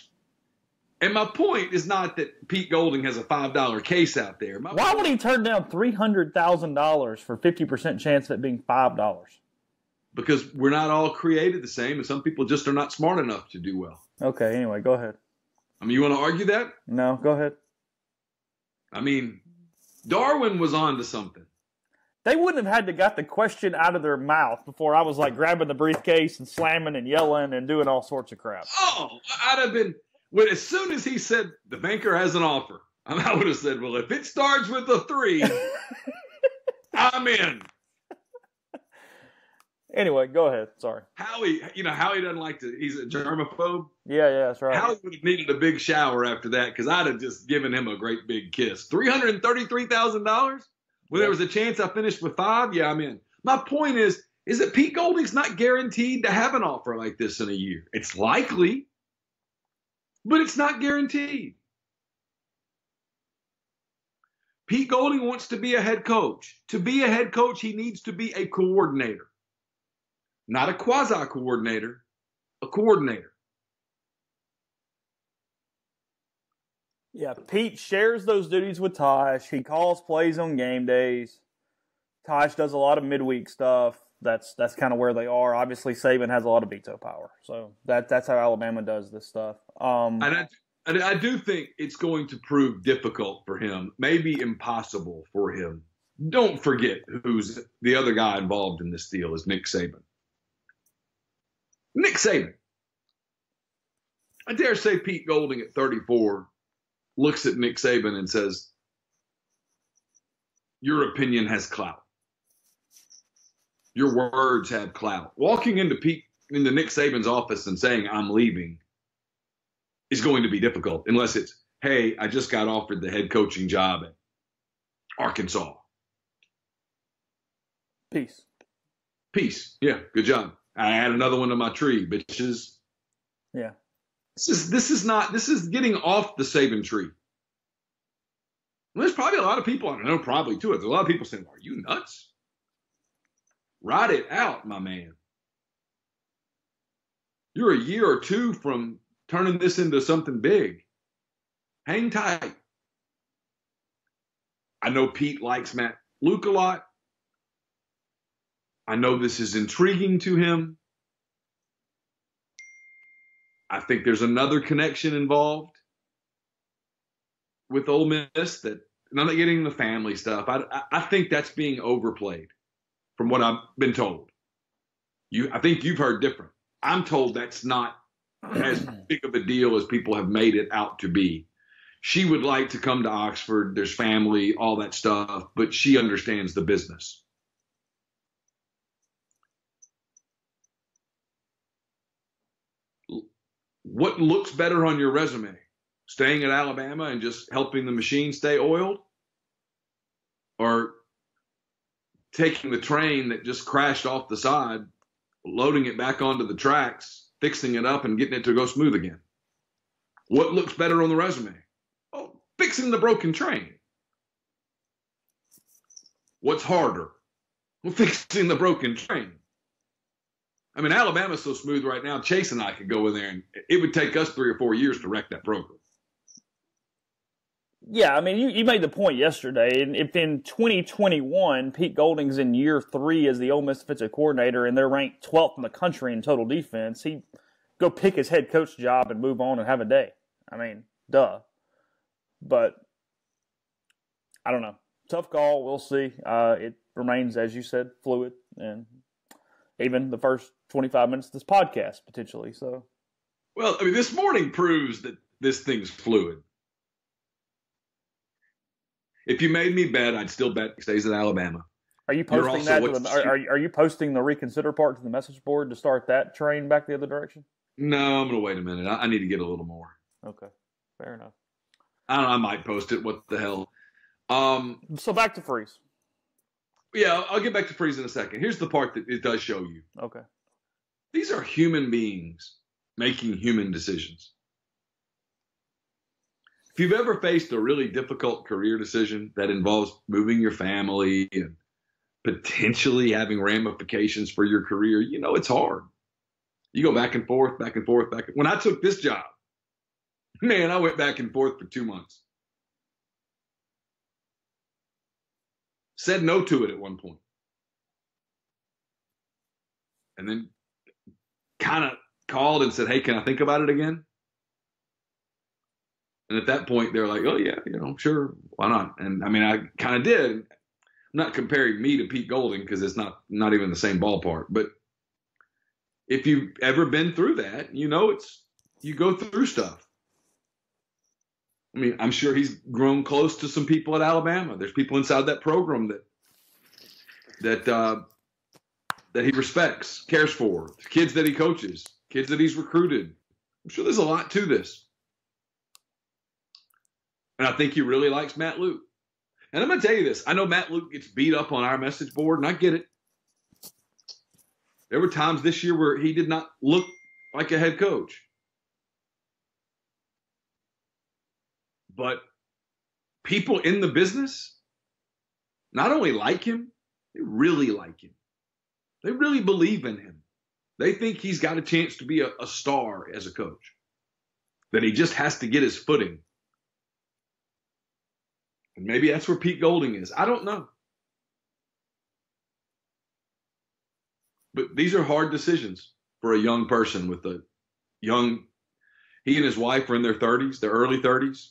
And my point is not that Pete Golding has a $5 case out there. Why would he turn down $300,000 for 50% chance of it being $5? Because we're not all created the same, and some people just are not smart enough to do well. Okay, anyway, go ahead. I mean, you want to argue that? No, go ahead. I mean, Darwin was on to something. They wouldn't have had to got the question out of their mouth before I was like grabbing the briefcase and slamming and yelling and doing all sorts of crap. Oh, I'd have been, as soon as he said the banker has an offer, I would have said, well, if it starts with a 3, I'm in. Anyway, go ahead. Sorry. Howie doesn't like to, he's a germaphobe. Yeah, that's right. Howie would have needed a big shower after that because I'd have just given him a great big kiss. $333,000? When there was a chance I finished with 5, yeah, I'm in. My point is that Pete Golding's not guaranteed to have an offer like this in a year. It's likely, but it's not guaranteed. Pete Golding wants to be a head coach. To be a head coach, he needs to be a coordinator. Not a quasi-coordinator, a coordinator. Yeah, Pete shares those duties with Tosh. He calls plays on game days. Tosh does a lot of midweek stuff. That's kind of where they are. Obviously, Saban has a lot of veto power, so that's how Alabama does this stuff. And I do think it's going to prove difficult for him, maybe impossible for him. Don't forget who's the other guy involved in this deal is Nick Saban. Nick Saban. I dare say Pete Golding at 34 looks at Nick Saban and says, your opinion has clout. Your words have clout. Walking into Nick Saban's office and saying, I'm leaving, is going to be difficult unless it's, hey, I just got offered the head coaching job at Arkansas. Peace. Yeah, good job. I add another one to my tree, bitches. Yeah. This is getting off the Saban tree. There's probably a lot of people, I don't know, probably too. There's a lot of people saying, are you nuts? Ride it out, my man. You're a year or two from turning this into something big. Hang tight. I know Pete likes Matt Luke a lot. I know this is intriguing to him. I think there's another connection involved with Ole Miss that, and I'm not getting the family stuff. I think that's being overplayed from what I've been told. I think you've heard different. I'm told that's not as big of a deal as people have made it out to be. She would like to come to Oxford. There's family, all that stuff, but she understands the business. What looks better on your resume? Staying at Alabama and just helping the machine stay oiled? Or taking the train that just crashed off the side, loading it back onto the tracks, fixing it up, and getting it to go smooth again? What looks better on the resume? Oh, fixing the broken train. What's harder? Well, fixing the broken train. I mean, Alabama's so smooth right now, Chase and I could go in there, and it would take us 3 or 4 years to wreck that program. Yeah, I mean, you made the point yesterday. And if in 2021, Pete Golding's in year 3 as the Ole Miss defensive coordinator, and they're ranked 12th in the country in total defense, he'd go pick his head coach job and move on and have a day. I mean, duh. But I don't know. Tough call. We'll see. It remains, as you said, fluid, and even the first 25 minutes of this podcast, potentially. So, well, I mean, this morning proves that this thing's fluid. If you made me bet, I'd still bet he stays at Alabama. Are you posting that? Are you posting the reconsider part to the message board to start that train back the other direction? No, I'm going to wait a minute. I need to get a little more. Okay, fair enough. I don't know. I might post it. What the hell? So back to Freeze. Yeah, I'll get back to Freeze in a second. Here's the part that it does show you. Okay. These are human beings making human decisions. If you've ever faced a really difficult career decision that involves moving your family and potentially having ramifications for your career, you know it's hard. You go back and forth, back and forth, back. When I took this job, man, I went back and forth for 2 months. Said no to it at one point. And then kind of called and said, hey, can I think about it again? And at that point, they're like, oh, yeah, sure, why not? And, I mean, I kind of did. I'm not comparing me to Pete Golding because it's not even the same ballpark. But if you've ever been through that, you go through stuff. I mean, I'm sure he's grown close to some people at Alabama. There's people inside that program that he respects, cares for, kids that he coaches, kids that he's recruited. I'm sure there's a lot to this. And I think he really likes Matt Luke. And I'm going to tell you this. I know Matt Luke gets beat up on our message board, and I get it. There were times this year where he did not look like a head coach. But people in the business not only like him, they really like him. They really believe in him. They think he's got a chance to be a star as a coach. That he just has to get his footing. And maybe that's where Pete Golding is. I don't know. But these are hard decisions for a young person with a young, he and his wife are in their 30s, their early 30s,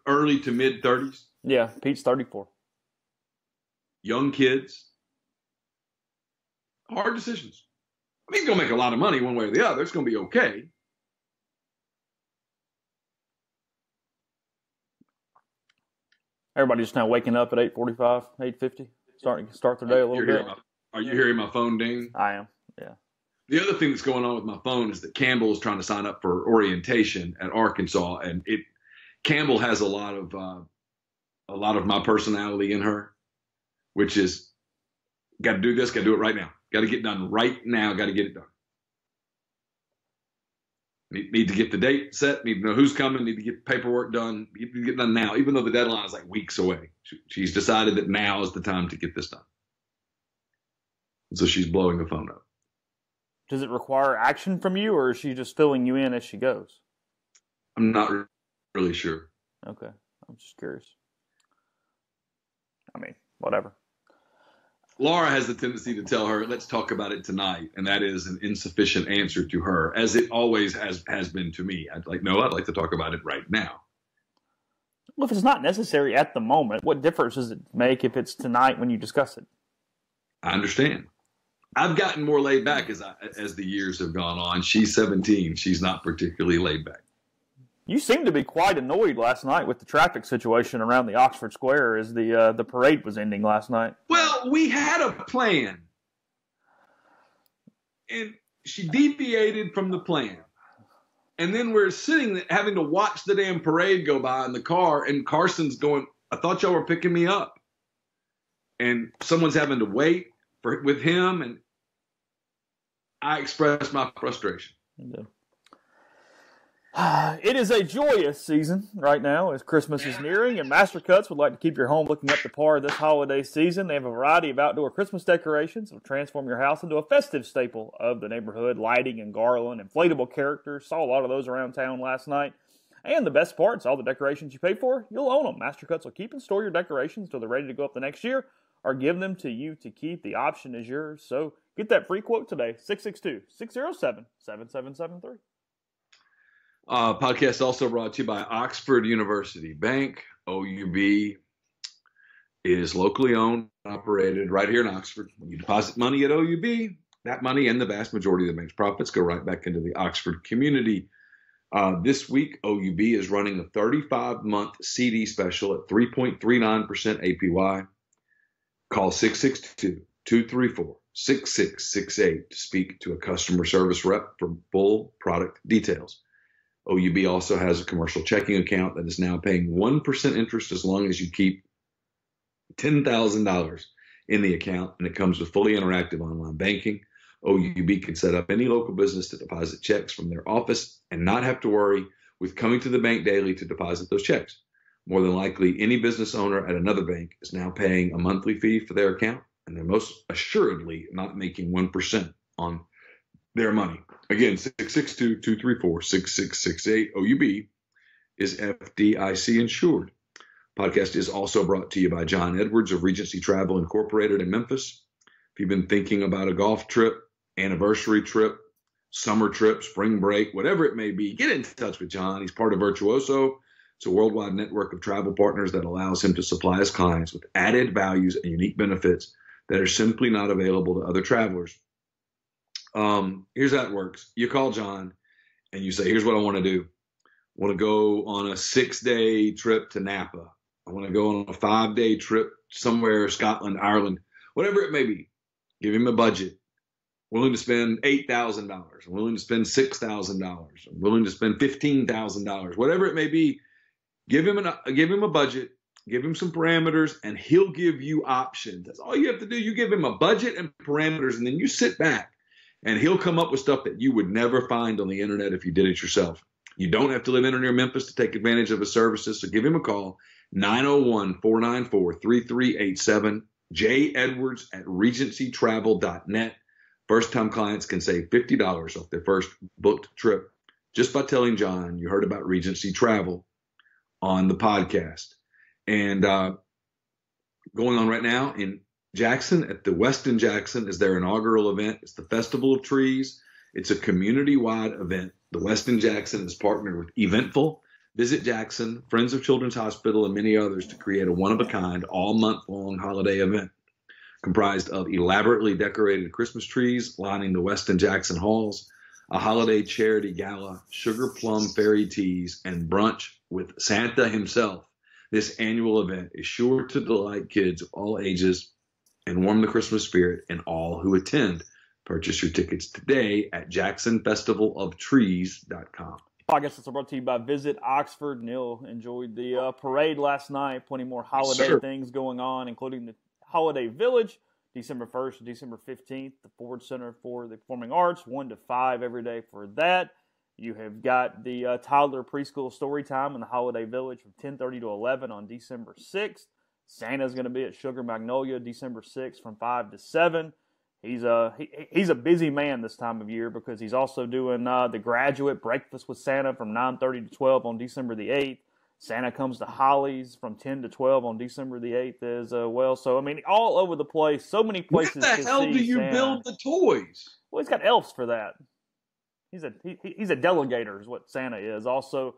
early to mid 30s. Yeah, Pete's 34. Young kids. Hard decisions. I mean, he's going to make a lot of money one way or the other. It's going to be okay. Everybody's now waking up at 8:45, 8:50, starting to start their day a little bit. Are you hearing my phone ding? I am, yeah. The other thing that's going on with my phone is that Campbell is trying to sign up for orientation at Arkansas, and Campbell has a lot of my personality in her, which is got to do this, got to do it right now, got to get done right now, got to get it done. Need to get the date set, need to know who's coming, need to get the paperwork done, need to get done now, even though the deadline is like weeks away. She's decided that now is the time to get this done. And so she's blowing the phone up. Does it require action from you, or is she just filling you in as she goes? I'm not really sure. Okay. I'm just curious. I mean, whatever. Laura has the tendency to tell her, let's talk about it tonight. And that is an insufficient answer to her, as it always has been to me. I'd like to talk about it right now. Well, if it's not necessary at the moment, what difference does it make if it's tonight when you discuss it? I understand. I've gotten more laid back as the years have gone on. She's 17. She's not particularly laid back. You seemed to be quite annoyed last night with the traffic situation around the Oxford Square as the parade was ending last night. Well, we had a plan, and she deviated from the plan. And then we're sitting there having to watch the damn parade go by in the car, and Carson's going, I thought y'all were picking me up. And someone's having to wait with him, and I expressed my frustration. Yeah. It is a joyous season right now as Christmas is nearing, and Master Cuts would like to keep your home looking up to par this holiday season. They have a variety of outdoor Christmas decorations that will transform your house into a festive staple of the neighborhood. Lighting and garland, inflatable characters. Saw a lot of those around town last night. And the best part is all the decorations you pay for, you'll own them. Master Cuts will keep and store your decorations until they're ready to go up the next year, or give them to you to keep. The option is yours. So get that free quote today, 662-607-7773. Podcast also brought to you by Oxford University Bank. OUB is locally owned and operated right here in Oxford. When you deposit money at OUB, that money and the vast majority of the bank's profits go right back into the Oxford community. This week, OUB is running a 35-month CD special at 3.39% APY. Call 662-234-6668 to speak to a customer service rep for full product details. OUB also has a commercial checking account that is now paying 1% interest as long as you keep $10,000 in the account, and it comes with fully interactive online banking. OUB can set up any local business to deposit checks from their office and not have to worry with coming to the bank daily to deposit those checks. More than likely, any business owner at another bank is now paying a monthly fee for their account, and they're most assuredly not making 1% on their money. Again, 662-234-6668. OUB is FDIC insured. Podcast is also brought to you by John Edwards of Regency Travel Incorporated in Memphis. If you've been thinking about a golf trip, anniversary trip, summer trip, spring break, whatever it may be, get in touch with John. He's part of Virtuoso. It's a worldwide network of travel partners that allows him to supply his clients with added values and unique benefits that are simply not available to other travelers. Here's how it works. You call John and you say, here's what I want to do. I want to go on a 6-day trip to Napa. I want to go on a 5-day trip somewhere, Scotland, Ireland, whatever it may be. Give him a budget. Willing to spend $8,000. I'm willing to spend $6,000. I'm willing to spend $15,000. Whatever it may be, give him a budget. Give him some parameters, and he'll give you options. That's all you have to do. You give him a budget and parameters, and then you sit back, and he'll come up with stuff that you would never find on the internet if you did it yourself. You don't have to live in or near Memphis to take advantage of his services, so give him a call, 901-494-3387, Edwards at regencytravel.net. First-time clients can save $50 off their first booked trip just by telling John you heard about Regency Travel on the podcast. And going on right now in Jackson at the Westin Jackson is their inaugural event. It's the Festival of Trees. It's a community-wide event. The Westin Jackson is partnered with Eventful, Visit Jackson, Friends of Children's Hospital, and many others to create a one-of-a-kind, all-month-long holiday event comprised of elaborately decorated Christmas trees lining the Westin Jackson halls, a holiday charity gala, sugar plum fairy teas, and brunch with Santa himself. This annual event is sure to delight kids of all ages and warm the Christmas spirit in all who attend. Purchase your tickets today at jacksonfestivaloftrees.com. I guess it's brought to you by Visit Oxford. Neil enjoyed the parade last night. Plenty more holiday things going on, including the Holiday Village, December 1st to December 15th, the Ford Center for the Performing Arts, 1 to 5 every day for that. You have got the toddler preschool story time in the Holiday Village from 10:30 to 11 on December 6th. Santa's going to be at Sugar Magnolia December 6th from 5 to 7. He's a busy man this time of year because he's also doing the Graduate Breakfast with Santa from 9:30 to 12 on December the 8th. Santa comes to Holly's from 10 to 12 on December the 8th as well. So, I mean, all over the place. So many places. Where the hell do you build the toys? Well, he's got elves for that. He's a delegator is what Santa is. Also,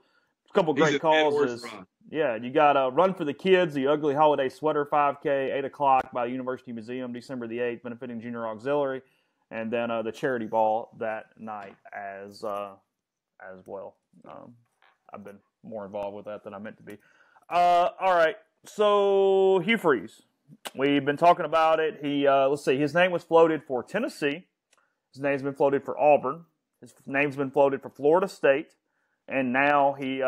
a couple great calls. You got Run for the Kids, the Ugly Holiday Sweater 5K, 8 o'clock by the University Museum, December the 8th, benefiting Junior Auxiliary. And then the charity ball that night as well. I've been more involved with that than I meant to be. All right, so Hugh Freeze. We've been talking about it. Let's see, his name was floated for Tennessee. His name's been floated for Auburn. His name's been floated for Florida State. And now he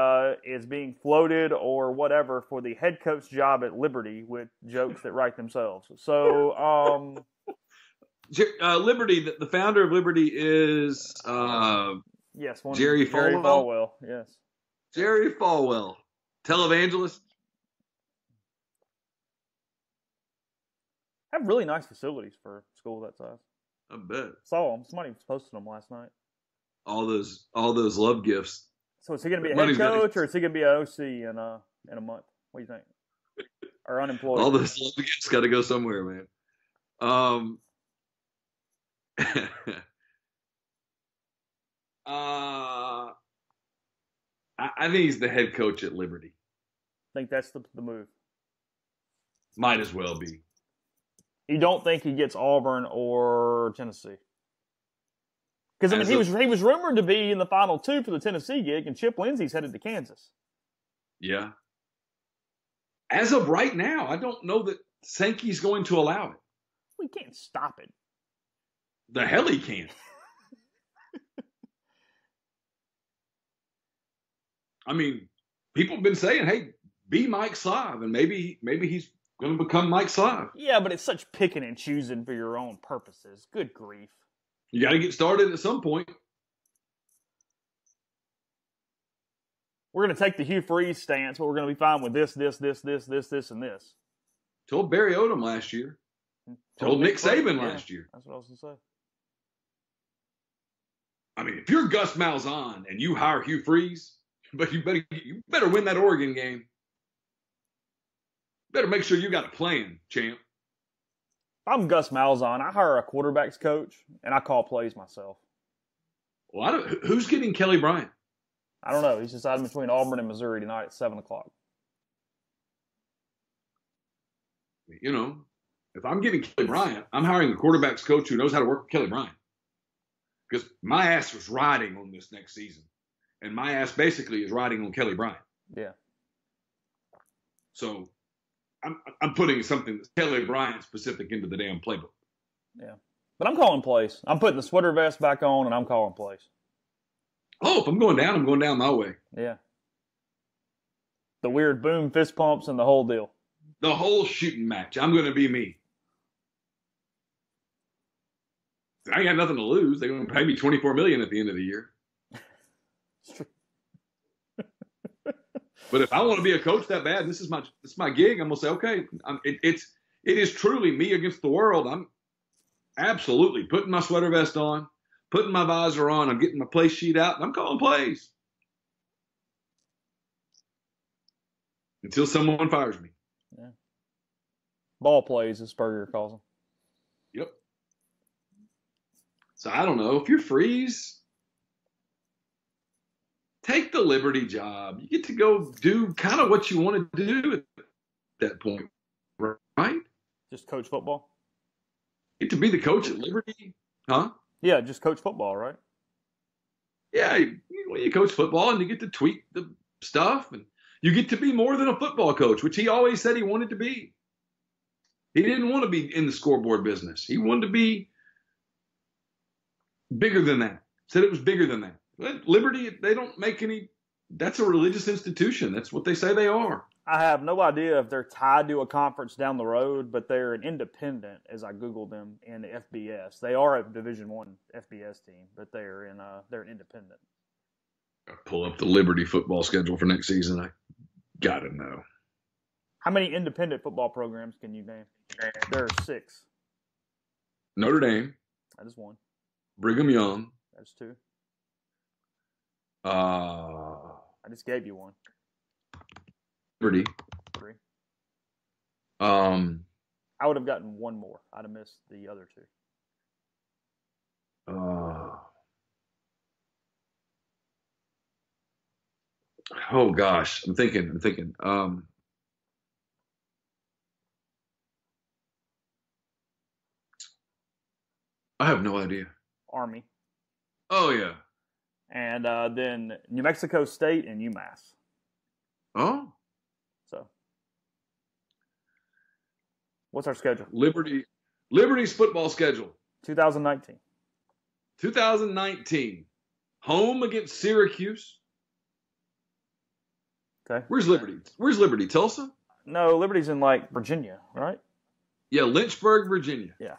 is being floated or whatever for the head coach job at Liberty with jokes that write themselves. So, Liberty, the founder of Liberty is Jerry Falwell. Yes. Jerry Falwell, televangelist. Have really nice facilities for a school that size. I bet. Saw them. Somebody was posting them last night. All those love gifts. So is he going to be a head coach or is he going to be an OC in a month? What do you think? Or unemployed? All those love gifts got to go somewhere, man. I think he's the head coach at Liberty. I think that's the move. Might as well be. You don't think he gets Auburn or Tennessee? Because I mean, he was rumored to be in the final two for the Tennessee gig, and Chip Lindsey's headed to Kansas. Yeah. As of right now, I don't know that Sankey's going to allow it. We can't stop it. The hell he can't. I mean, people have been saying, "Hey, be Mike Slav," and maybe he's going to become Mike Slav. Yeah, but it's such picking and choosing for your own purposes. Good grief. You got to get started at some point. We're going to take the Hugh Freeze stance, but we're going to be fine with this, and this. Told Barry Odom last year. Told Nick Saban last year. That's what I was going to say. I mean, if you're Gus Malzahn and you hire Hugh Freeze, but you better win that Oregon game. Better make sure you got a plan, champ. If I'm Gus Malzahn, I hire a quarterbacks coach, and I call plays myself. Well, who's getting Kelly Bryant? I don't know. He's deciding between Auburn and Missouri tonight at 7 o'clock. You know, if I'm getting Kelly Bryant, I'm hiring a quarterbacks coach who knows how to work with Kelly Bryant. Because my ass was riding on this next season. And my ass basically is riding on Kelly Bryant. Yeah. So I'm putting something that's Kelly Bryant specific into the damn playbook. Yeah. But I'm calling plays. I'm putting the sweater vest back on, and I'm calling plays. Oh, if I'm going down my way. Yeah. The weird boom, fist pumps, and the whole deal. The whole shooting match. I'm going to be me. I ain't got nothing to lose. They're going to pay me $24 million at the end of the year. But if I want to be a coach that bad, and this is my gig, I'm going to say, okay, it is truly me against the world. I'm absolutely putting my sweater vest on, putting my visor on, I'm getting my play sheet out, and I'm calling plays. until someone fires me. Yeah. Ball plays, as Spurrier calls them. Yep. So I don't know. If you're Freeze, take the Liberty job. You get to go do kind of what you want to do at that point, right? Just coach football? You get to be the coach at Liberty, huh? Yeah, just coach football, right? Yeah, you coach football and you get to tweak the stuff, and you get to be more than a football coach, which he always said he wanted to be. He didn't want to be in the scoreboard business. He wanted to be bigger than that. Said it was bigger than that. But Liberty, they don't make any – that's a religious institution. That's what they say they are. I have no idea if they're tied to a conference down the road, but they're an independent, as I Googled them, in the FBS. They are a Division I FBS team, but they're an independent. I'll pull up the Liberty football schedule for next season. I got to know. How many independent football programs can you name? There are 6. Notre Dame. That is 1. Brigham Young. That is 2. I just gave you 1. Liberty. 3. I would have gotten 1 more. I'd have missed the other 2. Oh gosh, I'm thinking. I have no idea. Army. Oh yeah. And then New Mexico State and UMass. Oh. So, what's our schedule? Liberty's football schedule. 2019. 2019. Home against Syracuse. Okay. Where's Liberty? Tulsa? No, Liberty's in Virginia, right? Yeah, Lynchburg, Virginia. Yeah.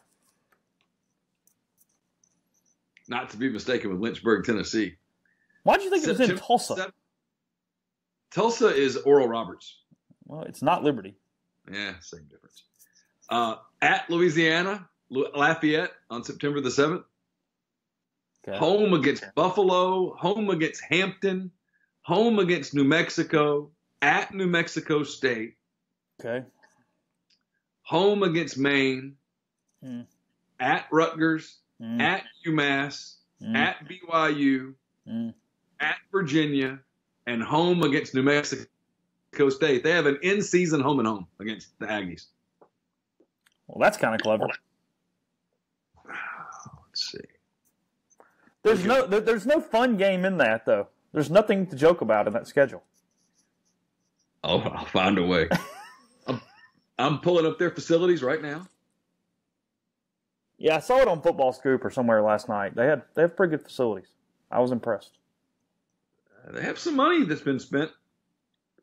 Not to be mistaken with Lynchburg, Tennessee. Why do you think it was in Tulsa? Tulsa is Oral Roberts. Well, it's not Liberty. Yeah, same difference. At Louisiana, Lafayette on September the 7th. Okay. Home against Buffalo. Home against Hampton. Home against New Mexico. At New Mexico State. Okay. Home against Maine. At Rutgers. At UMass. At BYU. At Virginia. And home against New Mexico State. They have an in-season home and home against the Aggies. Well, that's kind of clever. Let's see. There's no fun game in that, though. There's nothing to joke about in that schedule. Oh, I'll find a way. I'm pulling up their facilities right now. Yeah, I saw it on Football Scoop or somewhere last night. They have pretty good facilities. I was impressed. They have some money that's been spent.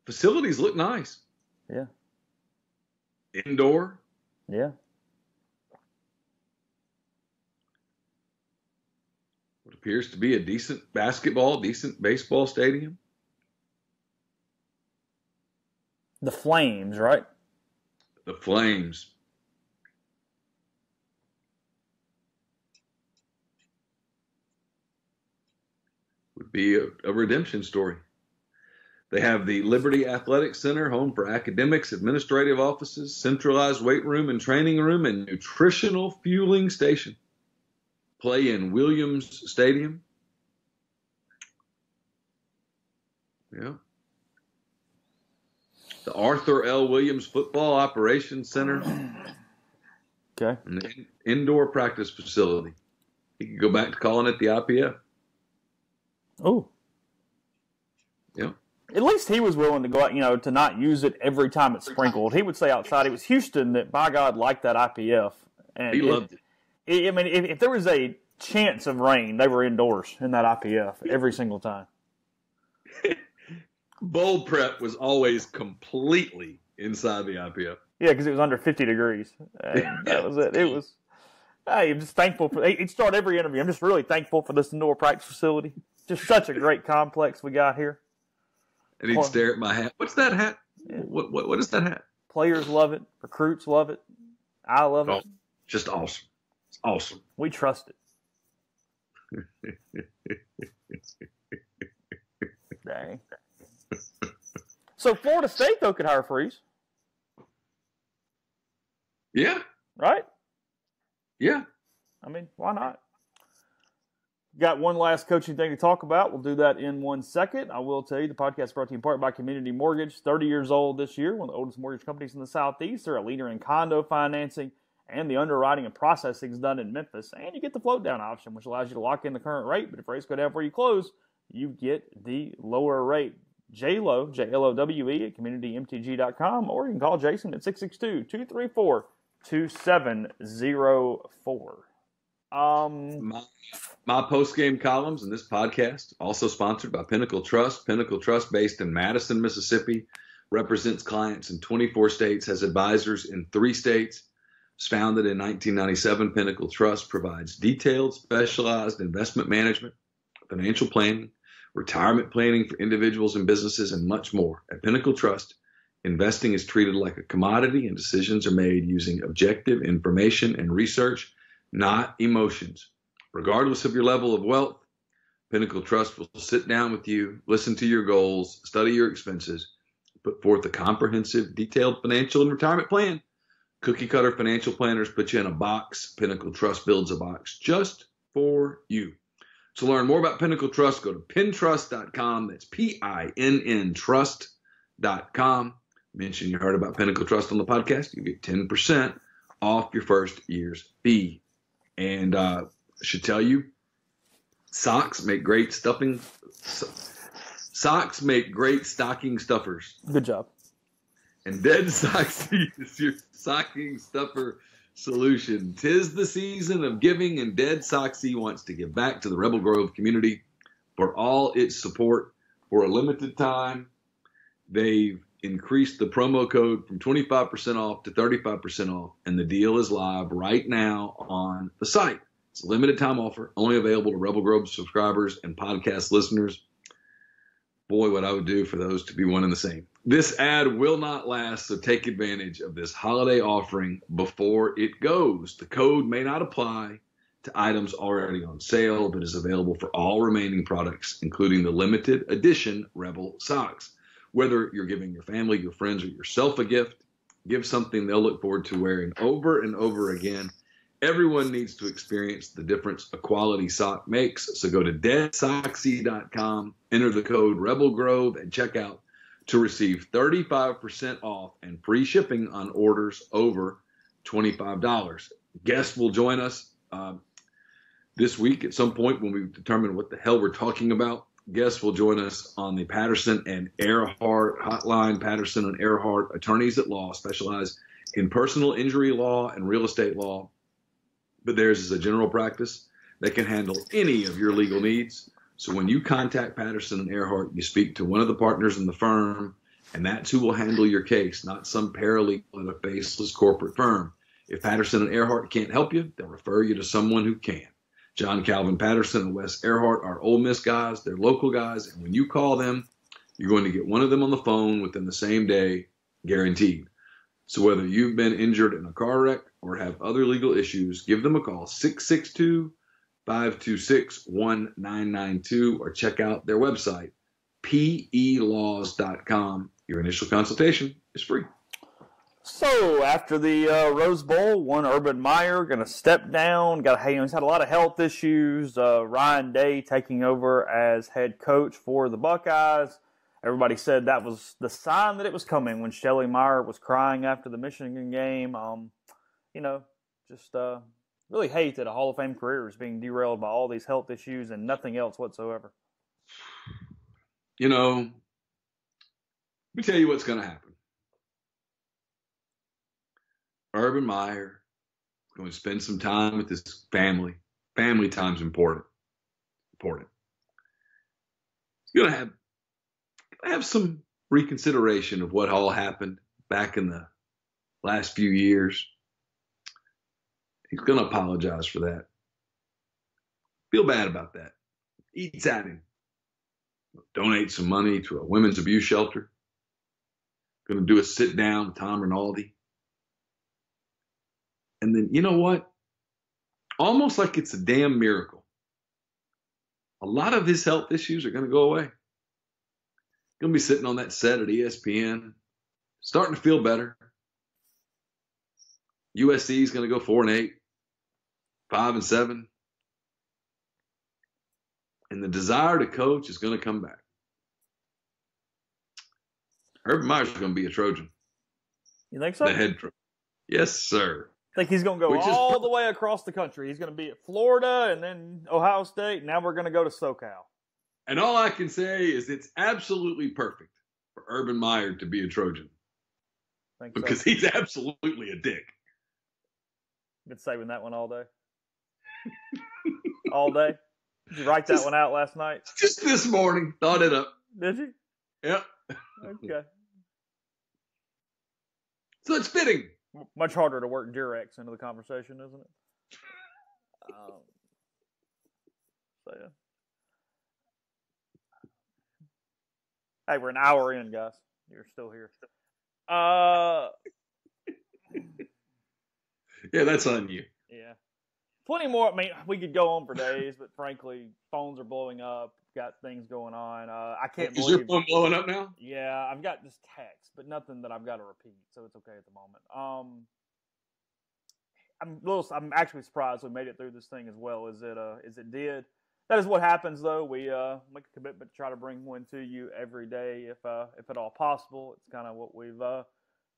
Facilities look nice. Yeah. Indoor. Yeah. What appears to be a decent basketball, decent baseball stadium. The Flames, right? The Flames. Would be a redemption story. They have the Liberty Athletic Center, home for academics, administrative offices, centralized weight room and training room, and nutritional fueling station. Play in Williams Stadium. Yeah. The Arthur L. Williams Football Operations Center. Okay. An indoor practice facility. You could go back to calling it the IPF. Oh. Yeah. At least he was willing to go out, to not use it every time it's sprinkled. He would say outside. It was Houston that, by God, liked that IPF. And he loved it. I mean, if there was a chance of rain, they were indoors in that IPF every single time. Bowl prep was always completely inside the IPF. Yeah, because it was under 50 degrees. That was it. It was. Hey, I'm just thankful for. He'd start every interview. I'm just really thankful for this indoor practice facility. Just such a great complex we got here. And he'd stare at my hat. What's that hat? Yeah. What is that hat? Players love it. Recruits love it. I love it. Just awesome. It's awesome. We trust it. Dang. So Florida State, though, could hire Freeze. Yeah. Right? Yeah. I mean, why not? Got one last coaching thing to talk about. We'll do that in 1 second. I will tell you the podcast is brought to you in part by Community Mortgage, 30 years old this year, one of the oldest mortgage companies in the Southeast. They're a leader in condo financing, and the underwriting and processing is done in Memphis. And you get the float down option, which allows you to lock in the current rate. But if rates go down before you close, you get the lower rate. JLowe, JLOWE at CommunityMTG.com, or you can call Jason at 662-234-2704. My post-game columns in this podcast, also sponsored by Pinnacle Trust. Pinnacle Trust, based in Madison, Mississippi, represents clients in 24 states, has advisors in 3 states. It's founded in 1997. Pinnacle Trust provides detailed, specialized investment management, financial planning, retirement planning for individuals and businesses, and much more. At Pinnacle Trust, investing is treated like a commodity, and decisions are made using objective information and research, not emotions. Regardless of your level of wealth, Pinnacle Trust will sit down with you, listen to your goals, study your expenses, put forth a comprehensive, detailed financial and retirement plan. Cookie cutter financial planners put you in a box. Pinnacle Trust builds a box just for you. To learn more about Pinnacle Trust, go to pintrust.com. That's PINN trust.com. Mention you heard about Pinnacle Trust on the podcast. You get 10% off your first year's fee. And I should tell you, socks make great stocking stuffers. Good job. And Dead Soxy is your stocking stuffer solution. 'Tis the season of giving, and Dead Soxy wants to give back to the Rebel Grove community for all its support. For a limited time, they've increased the promo code from 25% off to 35% off, and the deal is live right now on the site. It's a limited time offer, only available to Rebel Grove subscribers and podcast listeners. Boy, what I would do for those to be one and the same. This ad will not last, so take advantage of this holiday offering before it goes. The code may not apply to items already on sale, but is available for all remaining products, including the limited edition Rebel socks. Whether you're giving your family, your friends, or yourself a gift, give something they'll look forward to wearing over and over again. Everyone needs to experience the difference a quality sock makes. So go to deadsoxy.com, enter the code RebelGrove at checkout to receive 35% off and free shipping on orders over $25. Guests will join us this week at some point when we determine what the hell we're talking about. Guests will join us on the Patterson and Earhart hotline. Patterson and Earhart, attorneys at law, specialize in personal injury law and real estate law, but theirs is a general practice that can handle any of your legal needs. So when you contact Patterson and Earhart, you speak to one of the partners in the firm, and that's who will handle your case, not some paralegal at a faceless corporate firm. If Patterson and Earhart can't help you, they'll refer you to someone who can. John Calvin Patterson and Wes Earhart are Ole Miss guys. They're local guys, and when you call them, you're going to get one of them on the phone within the same day, guaranteed. So whether you've been injured in a car wreck or have other legal issues, give them a call, 662-526-1992, or check out their website, pelaws.com. Your initial consultation is free. So after the Rose Bowl, one Urban Meyer going to step down. He's had a lot of health issues. Ryan Day taking over as head coach for the Buckeyes. Everybody said that was the sign that it was coming when Shelley Meyer was crying after the Michigan game. Really hate that a Hall of Fame career is being derailed by all these health issues and nothing else whatsoever. Let me tell you what's going to happen. Urban Meyer is going to spend some time with his family. Family time's important. He's going to have some reconsideration of what all happened back in the last few years. He's going to apologize for that. Feel bad about that. Eats at him. Donate some money to a women's abuse shelter. Going to do a sit down with Tom Rinaldi. And then, you know what? Almost like it's a damn miracle. A lot of his health issues are going to go away. Going to be sitting on that set at ESPN, starting to feel better. USC is going to go 4-8, 5-7. And the desire to coach is going to come back. Urban Meyer's going to be a Trojan. You think so? The head Trojan. Yes, sir. I think he's going to go all the way across the country. He's going to be at Florida and then Ohio State. Now we're going to go to SoCal. And all I can say is it's absolutely perfect for Urban Meyer to be a Trojan. Because he's absolutely a dick. Been saving that one all day. All day? Did you write that one out last night? Just this morning. Thought it up. Did you? Yep. Okay. So it's fitting. Much harder to work Durex into the conversation, isn't it? So, yeah. Hey, we're an hour in, guys. You're still here. Yeah, that's on you. Yeah. Plenty more. I mean, we could go on for days, but frankly, phones are blowing up. Got things going on. I can't believe. Is your phone blowing up now? Yeah, I've got just text, but nothing that I've got to repeat, so it's okay at the moment. I'm actually surprised we made it through this thing as well as it did. That is what happens, though. We make a commitment to try to bring one to you every day, if at all possible. It's kind of what we've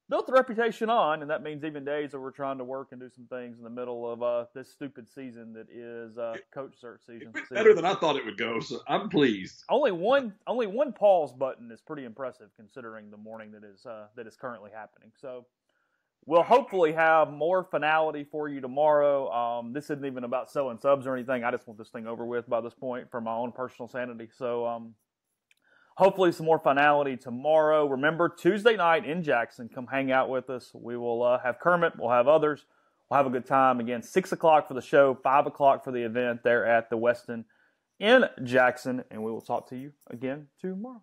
built the reputation on, and that means even days where we're trying to work and do some things in the middle of this stupid season that is coach search season. It's better than I thought it would go, so I'm pleased. Only one pause button is pretty impressive considering the morning that is currently happening. So we'll hopefully have more finality for you tomorrow. This isn't even about selling subs or anything. I just want this thing over with by this point for my own personal sanity. So hopefully some more finality tomorrow. Remember, Tuesday night in Jackson, come hang out with us. We will have Kermit. We'll have others. We'll have a good time. Again, 6 o'clock for the show, 5 o'clock for the event there at the Westin in Jackson. And we will talk to you again tomorrow.